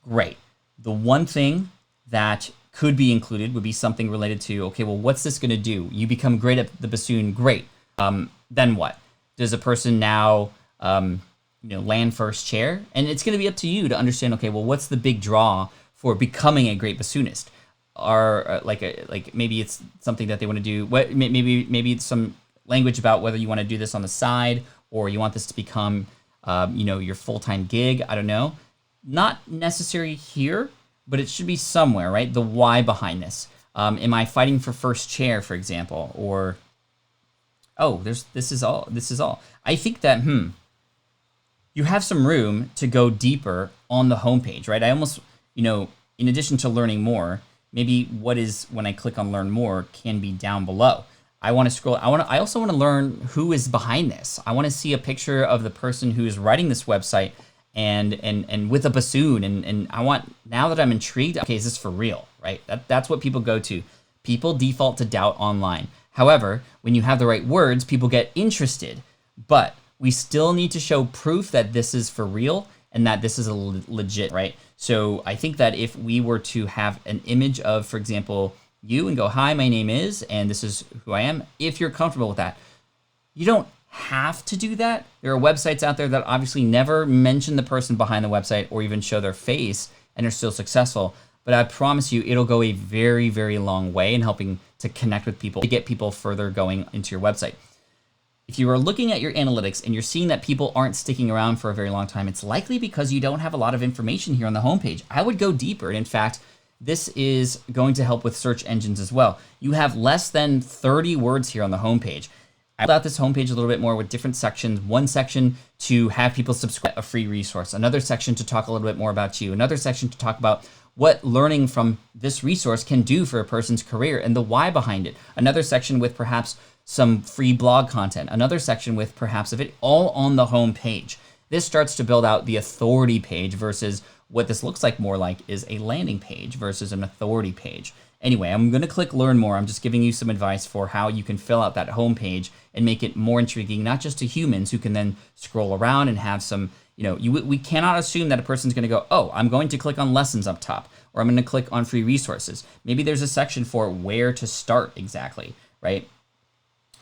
Great. The one thing that could be included would be something related to, okay, well, what's this going to do? You become great at the bassoon. Great. Then what? Does a person now land first chair? And it's going to be up to you to understand, okay, well, what's the big draw for becoming a great bassoonist? Or like maybe it's something that they want to do. Maybe it's some language about whether you want to do this on the side or you want this to become your full-time gig. I don't know. Not necessary here, but it should be somewhere, right? The why behind this. Am I fighting for first chair, for example? Or this is all. I think that you have some room to go deeper on the homepage, right? I almost, in addition to learning more, maybe when I click on learn more can be down below. I want to scroll. I also want to learn who is behind this. I want to see a picture of the person who is writing this website and with a bassoon. And I want, now that I'm intrigued, okay, is this for real, right? That's what people go to. People default to doubt online. However, when you have the right words, people get interested. But we still need to show proof that this is for real and that this is a legit, right? So I think that if we were to have an image of, for example, you and go, hi, my name is, and this is who I am, if you're comfortable with that, you don't have to do that. There are websites out there that obviously never mention the person behind the website or even show their face and are still successful. But I promise you, it'll go a very, very long way in helping to connect with people, to get people further going into your website. If you are looking at your analytics and you're seeing that people aren't sticking around for a very long time, it's likely because you don't have a lot of information here on the homepage. I would go deeper. And in fact, this is going to help with search engines as well. You have less than 30 words here on the homepage. I built out this homepage a little bit more with different sections. One section to have people subscribe a free resource. Another section to talk a little bit more about you. Another section to talk about what learning from this resource can do for a person's career and the why behind it. Another section with perhaps some free blog content. Another section with perhaps of it all on the home page. This starts to build out the authority page versus what this looks like more like is a landing page versus an authority page. Anyway, I'm going to click learn more. I'm just giving you some advice for how you can fill out that home page and make it more intriguing, not just to humans who can then scroll around and have some, we cannot assume that a person's going to go, oh, I'm going to click on lessons up top, or I'm going to click on free resources. Maybe there's a section for where to start exactly, right?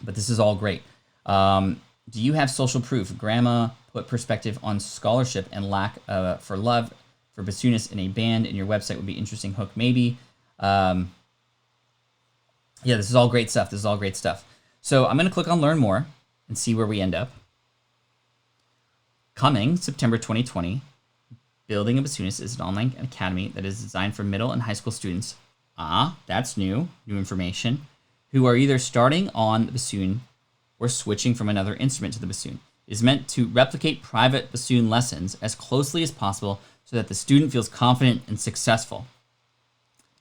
But this is all great. Do you have social proof? Grandma put perspective on scholarship and lack for love for bassoonists in a band, and your website would be interesting hook maybe. Yeah, this is all great stuff. So I'm going to click on learn more and see where we end up. Coming September 2020, Building a Bassoonist is an online academy that is designed for middle and high school students. That's new information, who are either starting on the bassoon or switching from another instrument to the bassoon. It is meant to replicate private bassoon lessons as closely as possible so that the student feels confident and successful.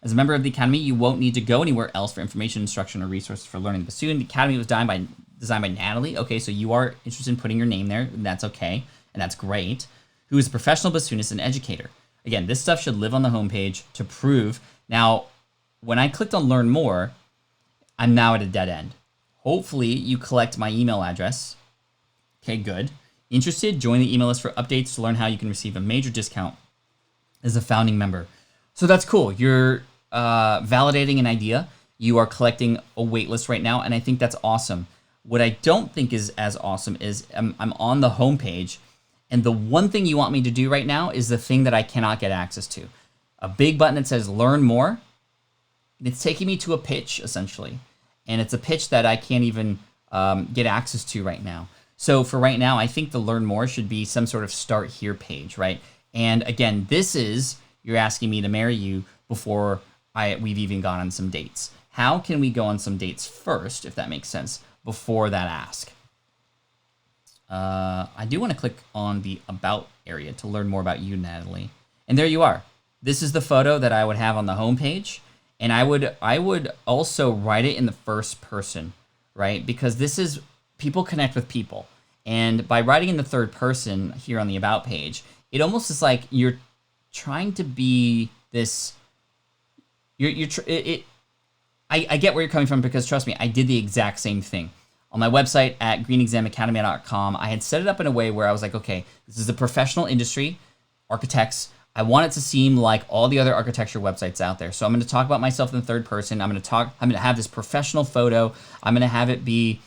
As a member of the Academy, you won't need to go anywhere else for information, instruction, or resources for learning the bassoon. The Academy was designed by Natalie. Okay, so you are interested in putting your name there, and that's okay, and that's great. Who is a professional bassoonist and educator. Again, this stuff should live on the homepage to prove. Now, when I clicked on learn more, I'm now at a dead end. Hopefully, you collect my email address. Okay, good. Interested? Join the email list for updates to learn how you can receive a major discount as a founding member. So that's cool. You're validating an idea. You are collecting a wait list right now, and I think that's awesome. What I don't think is as awesome is I'm on the homepage, and the one thing you want me to do right now is the thing that I cannot get access to. A big button that says learn more. And it's taking me to a pitch, essentially. And it's a pitch that I can't even get access to right now. So for right now, I think the learn more should be some sort of start here page, right? And again, this is, you're asking me to marry you before we've even gone on some dates. How can we go on some dates first, if that makes sense, before that ask? I do want to click on the about area to learn more about you, Natalie. And there you are. This is the photo that I would have on the homepage. And I would also write it in the first person, right? Because this is, people connect with people. And by writing in the third person here on the about page, it almost is like you're trying to be this, I get where you're coming from, because trust me, I did the exact same thing. On my website at greenexamacademy.com, I had set it up in a way where I was like, okay, this is a professional industry, architects. I want it to seem like all the other architecture websites out there. So I'm going to talk about myself in the third person. I'm going to have this professional photo. I'm going to have it be,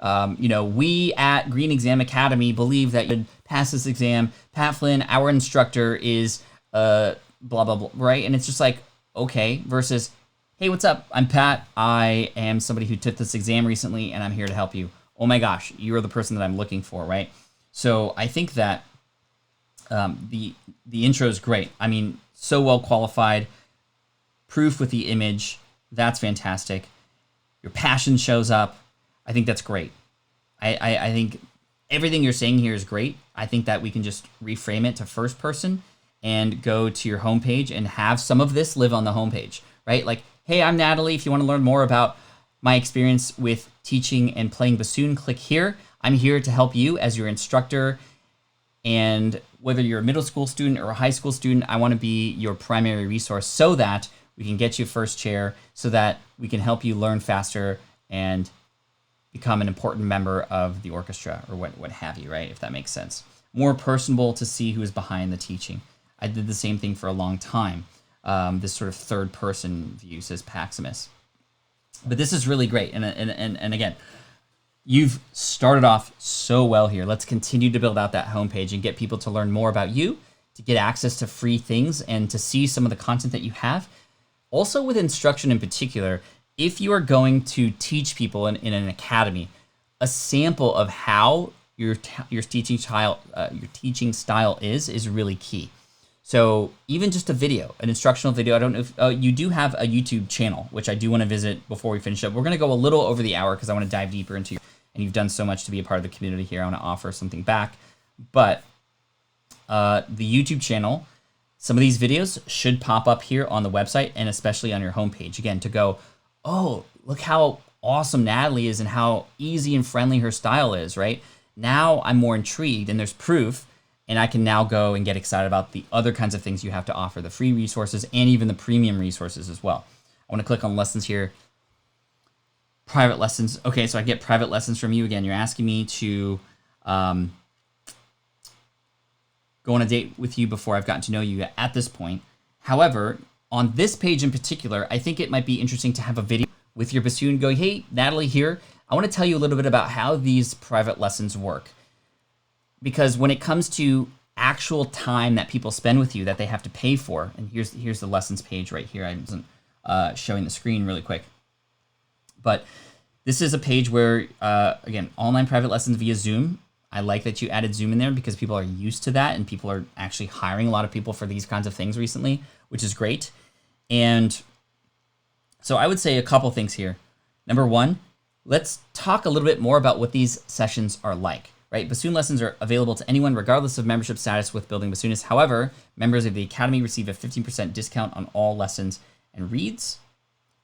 we at Green Exam Academy believe that you should pass this exam. Pat Flynn, our instructor, is blah, blah, blah, right? And it's just like, okay, versus, hey, what's up? I'm Pat. I am somebody who took this exam recently, and I'm here to help you. Oh my gosh, you're the person that I'm looking for, right? So I think that the intro is great. I mean, so well qualified. Proof with the image. That's fantastic. Your passion shows up. I think that's great. I think everything you're saying here is great. I think that we can just reframe it to first person and go to your homepage and have some of this live on the homepage, right? Like, hey, I'm Natalie. If you want to learn more about my experience with teaching and playing bassoon, click here. I'm here to help you as your instructor. And whether you're a middle school student or a high school student, I want to be your primary resource so that we can get you first chair, so that we can help you learn faster and become an important member of the orchestra, or what have you, right? If that makes sense. More personable to see who is behind the teaching. I did the same thing for a long time. This sort of third person view, says Paximus. But this is really great. And again, you've started off so well here. Let's continue to build out that homepage and get people to learn more about you, to get access to free things, and to see some of the content that you have. Also with instruction in particular, if you are going to teach people in an academy, a sample of how your teaching style is really key. So even just a video, an instructional video. I don't know if you do have a YouTube channel, which I do want to visit before we finish up. We're going to go a little over the hour because I want to dive deeper into you. And you've done so much to be a part of the community here. I want to offer something back. But the YouTube channel, some of these videos should pop up here on the website and especially on your homepage. Again, to go, oh, look how awesome Natalie is and how easy and friendly her style is, right? Now I'm more intrigued and there's proof, and I can now go and get excited about the other kinds of things you have to offer, the free resources and even the premium resources as well. I want to click on lessons here. Private lessons. Okay, so I get private lessons from you. Again, you're asking me to go on a date with you before I've gotten to know you at this point. However, on this page in particular, I think it might be interesting to have a video with your bassoon going, hey, Natalie here. I want to tell you a little bit about how these private lessons work. Because when it comes to actual time that people spend with you that they have to pay for, and here's the lessons page right here. I wasn't showing the screen really quick. But this is a page where, again, online private lessons via Zoom. I like that you added Zoom in there because people are used to that and people are actually hiring a lot of people for these kinds of things recently, which is great. And so I would say a couple things here. Number one, let's talk a little bit more about what these sessions are like, right? Bassoon lessons are available to anyone regardless of membership status with Building Bassoonist. However, members of the Academy receive a 15% discount on all lessons and reads.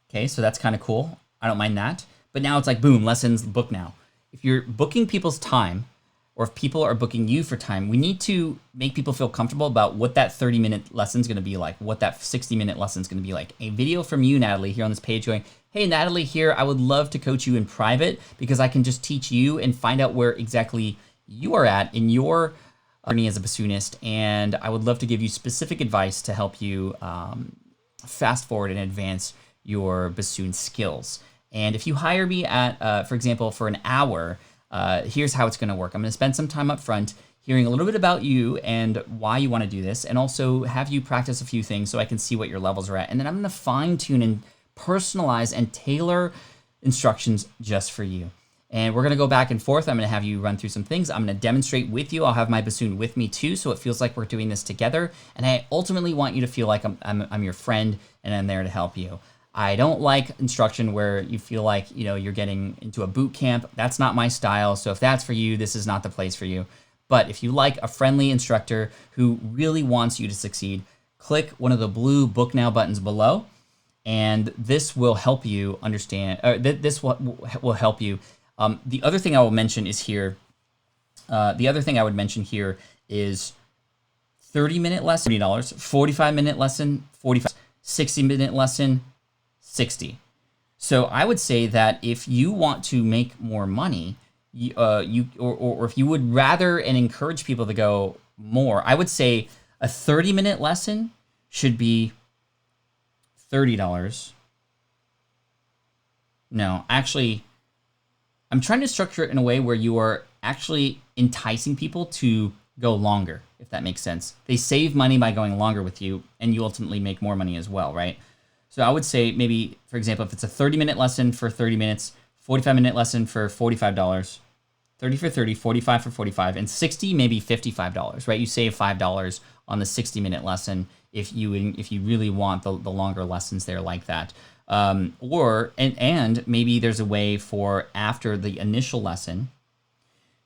Okay, so that's kind of cool. I don't mind that. But now it's like, boom, lessons, book now. If you're booking people's time, or if people are booking you for time, we need to make people feel comfortable about what that 30-minute lesson is going to be like, what that 60-minute lesson is going to be like. A video from you, Natalie, here on this page going, hey, Natalie here, I would love to coach you in private because I can just teach you and find out where exactly you are at in your journey as a bassoonist. And I would love to give you specific advice to help you fast forward and advance your bassoon skills. And if you hire me at, for example, for an hour, here's how it's going to work. I'm going to spend some time up front hearing a little bit about you and why you want to do this, and also have you practice a few things so I can see what your levels are at. And then I'm going to fine tune and personalize and tailor instructions just for you. And we're going to go back and forth. I'm going to have you run through some things. I'm going to demonstrate with you. I'll have my bassoon with me too, so it feels like we're doing this together. And I ultimately want you to feel like I'm your friend and I'm there to help you. I don't like instruction where you feel like, you're getting into a boot camp. That's not my style. So if that's for you, this is not the place for you. But if you like a friendly instructor who really wants you to succeed, click one of the blue Book Now buttons below, and this will help you understand, this will help you. The other thing I will mention is here, the other thing I would mention here is 30-minute lesson, $30, 45-minute lesson, $45, 60-minute lesson, $60. So I would say that if you want to make more money, or if you would rather and encourage people to go more, I would say a 30-minute lesson should be $30. No, actually, I'm trying to structure it in a way where you are actually enticing people to go longer, if that makes sense. They save money by going longer with you, and you ultimately make more money as well, right? So I would say maybe, for example, if it's a 30-minute lesson for 30 minutes, 45-minute lesson for $45, 30 for 30, 45 for 45, and 60 maybe $55, right? You save $5 on the 60-minute lesson if you really want the longer lessons there like that. And maybe there's a way for after the initial lesson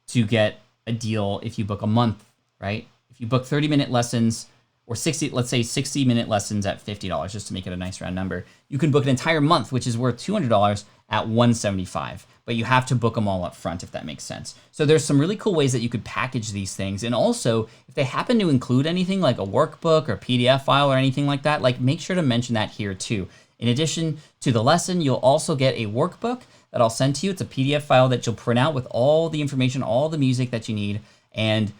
to get a deal if you book a month, right? If you book 30-minute lessons or 60, let's say 60-minute lessons at $50, just to make it a nice round number, you can book an entire month, which is worth $200 at $175. But you have to book them all up front, if that makes sense. So there's some really cool ways that you could package these things. And also, if they happen to include anything like a workbook or PDF file or anything like that, like make sure to mention that here too. In addition to the lesson, you'll also get a workbook that I'll send to you. It's a PDF file that you'll print out with all the information, all the music that you need. And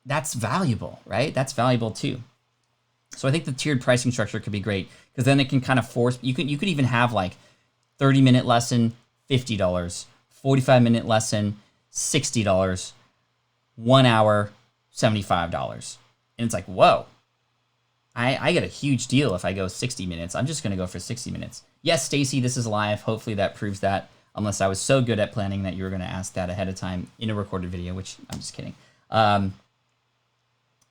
that's valuable, right? That's valuable too. So I think the tiered pricing structure could be great because then it can kind of force, you could even have like 30-minute lesson, $50. 45-minute lesson, $60. 1 hour, $75. And it's like, whoa, I get a huge deal if I go 60 minutes. I'm just going to go for 60 minutes. Yes, Stacy, this is live. Hopefully that proves that, unless I was so good at planning that you were going to ask that ahead of time in a recorded video, which I'm just kidding.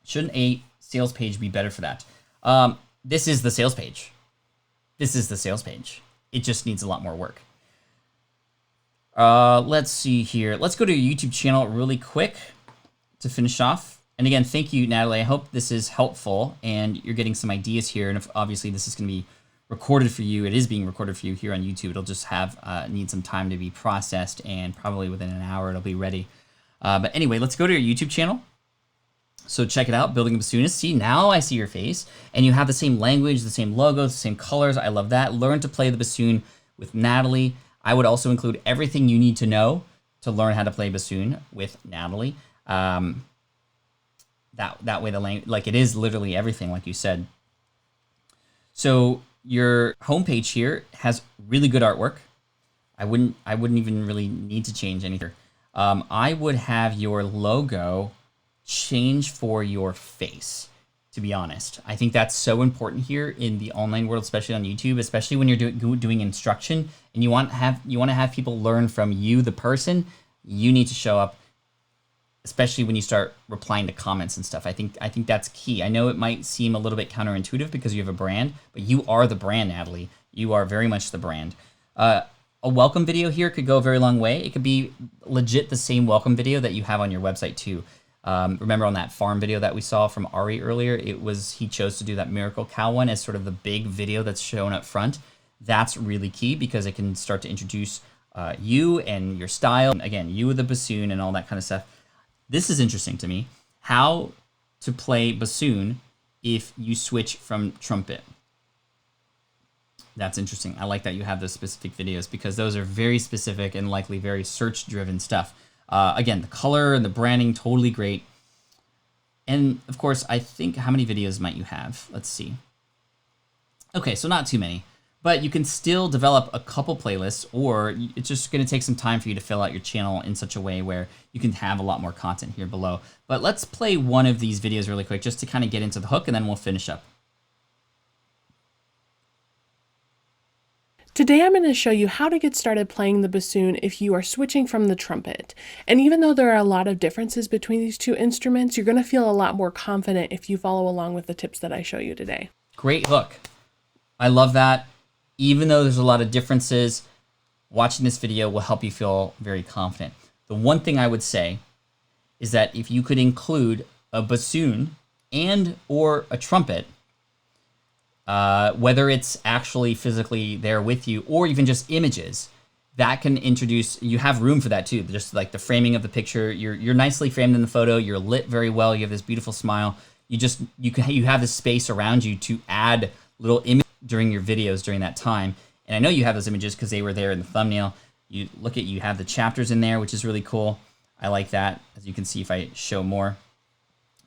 Shouldn't a sales page be better for that? This is the sales page. This is the sales page. It just needs a lot more work. Let's see here. Let's go to your YouTube channel really quick to finish off. And again, thank you, Natalie. I hope this is helpful and you're getting some ideas here. And if obviously this is going to be recorded for you, it is being recorded for you here on YouTube. It'll just have need some time to be processed, and probably within an hour it'll be ready. But anyway, let's go to your YouTube channel. So check it out, Building a Bassoonist. See, now I see your face, and you have the same language, the same logos, the same colors. I love that. Learn to play the bassoon with Natalie. I would also include everything you need to know to learn how to play bassoon with Natalie. That way the language, like, it is literally everything, like you said. So your homepage here has really good artwork. I wouldn't even really need to change anything. I would have your logo change for your face, to be honest. I think that's so important here in the online world, especially on YouTube, especially when you're doing instruction and you want to have people learn from you, the person. You need to show up, especially when you start replying to comments and stuff. I think that's key. I know it might seem a little bit counterintuitive because you have a brand, but you are the brand, Natalie. You are very much the brand. A welcome video here could go a very long way. It could be legit the same welcome video that you have on your website too. Remember on that farm video that we saw from Ari earlier, he chose to do that Miracle Cow one as sort of the big video that's shown up front. That's really key because it can start to introduce you and your style. And again, you with the bassoon and all that kind of stuff. This is interesting to me. How to play bassoon if you switch from trumpet. That's interesting. I like that you have those specific videos because those are very specific and likely very search-driven stuff. Again, the color and the branding, totally great. And of course, I think, how many videos might you have? Let's see. Okay, so not too many. But you can still develop a couple playlists, or it's just going to take some time for you to fill out your channel in such a way where you can have a lot more content here below. But let's play one of these videos really quick just to kind of get into the hook, and then we'll finish up. Today I'm going to show you how to get started playing the bassoon if you are switching from the trumpet. And even though there are a lot of differences between these two instruments, you're going to feel a lot more confident if you follow along with the tips that I show you today. Great hook. I love that. Even though there's a lot of differences, watching this video will help you feel very confident. The one thing I would say is that if you could include a bassoon and or a trumpet, whether it's actually physically there with you or even just images, that can introduce, you have room for that too. Just like the framing of the picture, you're nicely framed in the photo, you're lit very well, you have this beautiful smile. You have this space around you to add little images during your videos during that time. And I know you have those images because they were there in the thumbnail. You have the chapters in there, which is really cool. I like that. As you can see, if I show more,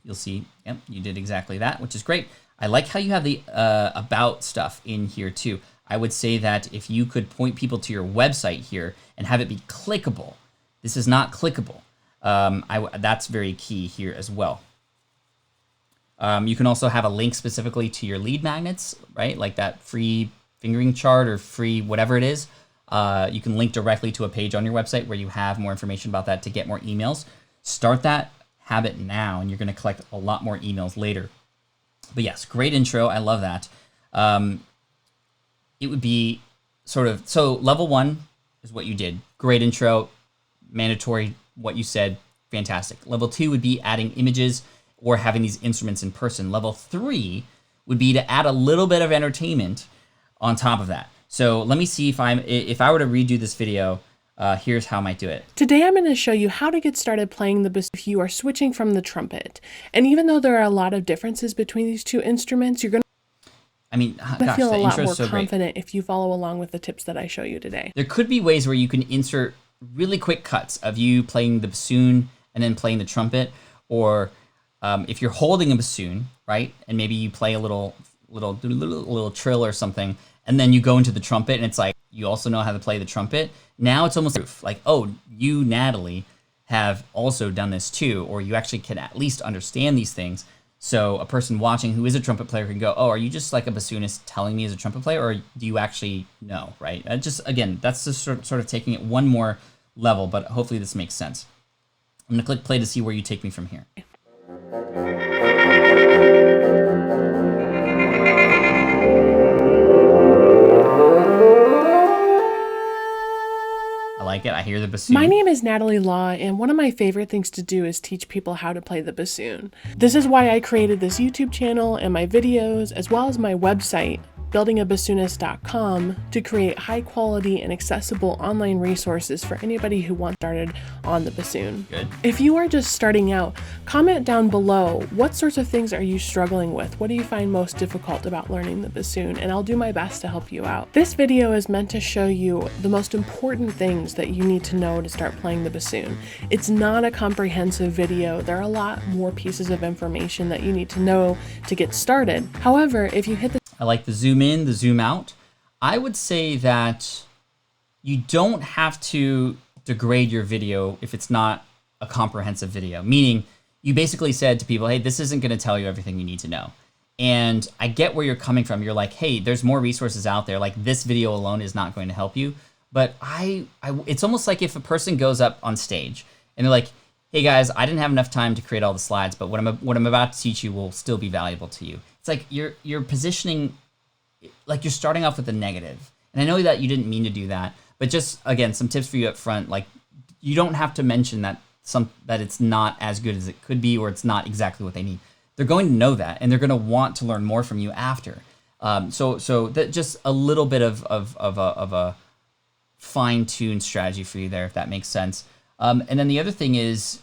you'll see, yep, you did exactly that, which is great. I like how you have the about stuff in here too. I would say that if you could point people to your website here and have it be clickable. This is not clickable. That's very key here as well. You can also have a link specifically to your lead magnets, right? Like that free fingering chart or free whatever it is. You can link directly to a page on your website where you have more information about that to get more emails. Start that habit now and you're going to collect a lot more emails later. But yes, great intro. I love that. It would be sort of, so level 1 is what you did. Great intro, mandatory, what you said, fantastic. Level 2 would be adding images or having these instruments in person. Level 3 would be to add a little bit of entertainment on top of that. So let me see if I were to redo this video, here's how I might do it. Today I'm going to show you how to get started playing the bassoon if you are switching from the trumpet. And even though there are a lot of differences between these two instruments, you're going to feel a lot more confident if you follow along with the tips that I show you today. There could be ways where you can insert really quick cuts of you playing the bassoon and then playing the trumpet, or if you're holding a bassoon, right, and maybe you play a little trill or something, and then you go into the trumpet and it's like you also know how to play the trumpet. Now it's almost proof. Like, oh, you, Natalie, have also done this too, or you actually can at least understand these things. So a person watching who is a trumpet player can go, oh, are you just like a bassoonist telling me as a trumpet player, or do you actually know, right? Just, again, that's just sort of taking it one more level, but hopefully this makes sense. I'm gonna click play to see where you take me from here. I like it. I hear the bassoon. My name is Natalie Law, and one of my favorite things to do is teach people how to play the bassoon. This is why I created this YouTube channel and my videos, as well as my website, buildingabassoonist.com, to create high quality and accessible online resources for anybody who wants started on the bassoon. Good. If you are just starting out, comment down below what sorts of things are you struggling with? What do you find most difficult about learning the bassoon? And I'll do my best to help you out. This video is meant to show you the most important things that you need to know to start playing the bassoon. It's not a comprehensive video. There are a lot more pieces of information that you need to know to get started. However, if you hit the I like the zoom in, the zoom out. I would say that you don't have to degrade your video if it's not a comprehensive video, meaning you basically said to people, hey, this isn't going to tell you everything you need to know. And I get where you're coming from. You're like, hey, there's more resources out there. Like, this video alone is not going to help you. But it's almost like if a person goes up on stage and they're like, hey guys, I didn't have enough time to create all the slides, but what I'm about to teach you will still be valuable to you. It's like you're positioning, like you're starting off with a negative. And I know that you didn't mean to do that, but just, again, some tips for you up front. Like, you don't have to mention that it's not as good as it could be, or it's not exactly what they need. They're going to know that, and they're going to want to learn more from you after. So that just a little bit of a fine-tuned strategy for you there, if that makes sense. And then the other thing is,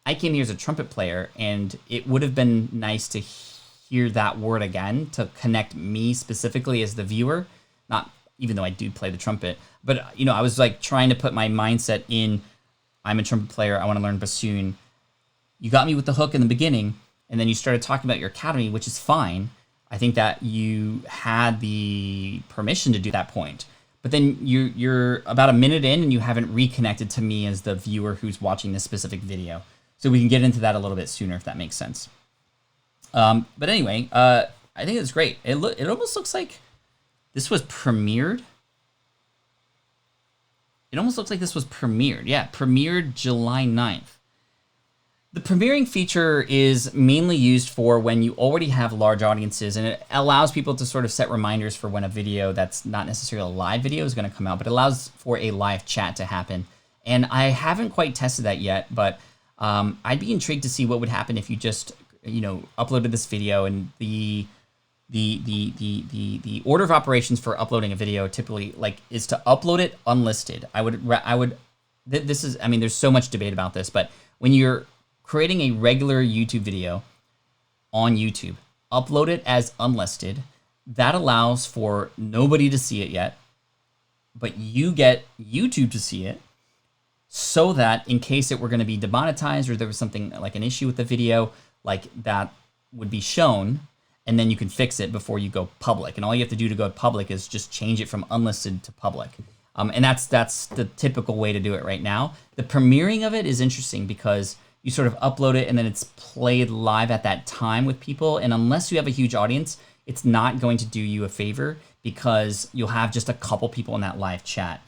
I came here as a trumpet player, and it would have been nice to hear that word again to connect me specifically as the viewer. Not even though I do play the trumpet, but I was like trying to put my mindset in, I'm a trumpet player, I want to learn bassoon. You got me with the hook in the beginning, and then you started talking about your academy, which is fine. I think that you had the permission to do that point. But then you're about a minute in and you haven't reconnected to me as the viewer who's watching this specific video. So we can get into that a little bit sooner, if that makes sense. But anyway, I think it's great. It almost looks like this was premiered. It almost looks like this was premiered. Yeah, premiered July 9th. The premiering feature is mainly used for when you already have large audiences, and it allows people to sort of set reminders for when a video that's not necessarily a live video is going to come out, but it allows for a live chat to happen. And I haven't quite tested that yet, but I'd be intrigued to see what would happen if you just uploaded this video, and the order of operations for uploading a video typically is to upload it unlisted. There's so much debate about this, but when you're creating a regular YouTube video on YouTube, upload it as unlisted. That allows for nobody to see it yet, but you get YouTube to see it, so that in case it were going to be demonetized or there was something like an issue with the video, like that would be shown, and then you can fix it before you go public. And all you have to do to go public is just change it from unlisted to public. And that's the typical way to do it right now. The premiering of it is interesting because you sort of upload it and then it's played live at that time with people. And unless you have a huge audience, it's not going to do you a favor because you'll have just a couple people in that live chat.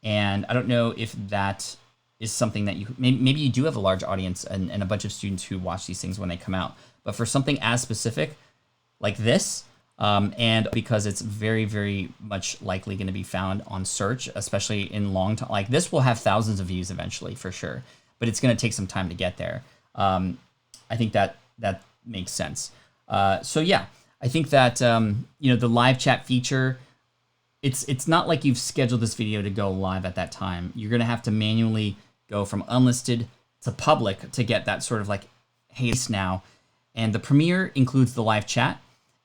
And I don't know if that is something that maybe you do have a large audience and a bunch of students who watch these things when they come out. But for something as specific like this, and because it's very, very much likely going to be found on search, especially in long time, like this will have thousands of views eventually for sure, but it's going to take some time to get there. I think that makes sense. So yeah, I think that the live chat feature, it's not like you've scheduled this video to go live at that time. You're going to have to manually go from unlisted to public to get that sort of like haste now. And the premiere includes the live chat,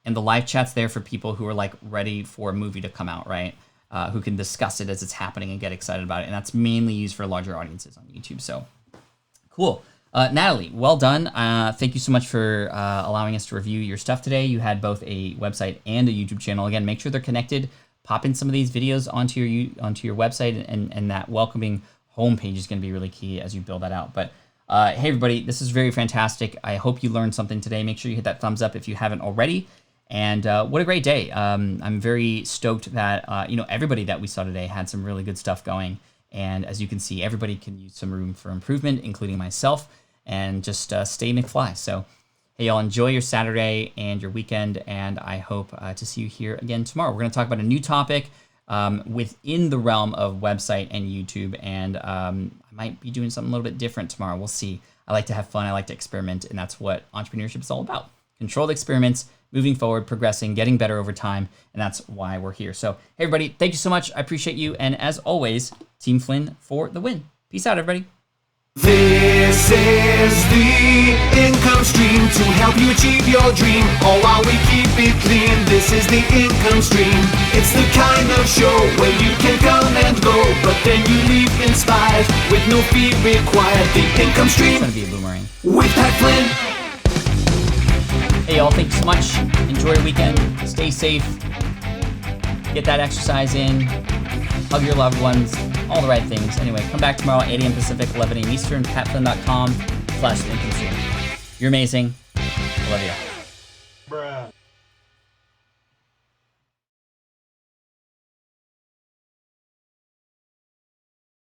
and the live chat's there for people who are like ready for a movie to come out, right? Who can discuss it as it's happening and get excited about it. And that's mainly used for larger audiences on YouTube. So cool. Natalie, well done. Thank you so much for allowing us to review your stuff today. You had both a website and a YouTube channel. Again, make sure they're connected. pop in some of these videos onto your website, and that welcoming homepage is going to be really key as you build that out. But hey everybody, this is very fantastic. I hope you learned something today. Make sure you hit that thumbs up if you haven't already. And what a great day. I'm very stoked that everybody that we saw today had some really good stuff going. And as you can see, everybody can use some room for improvement, including myself, and just stay McFly. So hey, y'all, enjoy your Saturday and your weekend, and I hope to see you here again tomorrow. We're going to talk about a new topic within the realm of website and YouTube, and I might be doing something a little bit different tomorrow. We'll see. I like to have fun. I like to experiment, and that's what entrepreneurship is all about. Controlled experiments, moving forward, progressing, getting better over time, and that's why we're here. So, hey, everybody, thank you so much. I appreciate you, and as always, Team Flynn for the win. Peace out, everybody. This is the income stream to help you achieve your dream, all while we keep it clean. This is the income stream. It's the kind of show where you can come and go, but then you leave inspired with no fee required. The income stream. It's gonna be a boomerang. With Pat Flynn. Hey y'all, thank you so much. Enjoy your weekend. Stay safe. Get that exercise in. Hug your loved ones. All the right things. Anyway, come back tomorrow at 8 a.m. Pacific, 11 a.m. Eastern, patflynn.com/income stream. You're amazing. I love you. Bruh.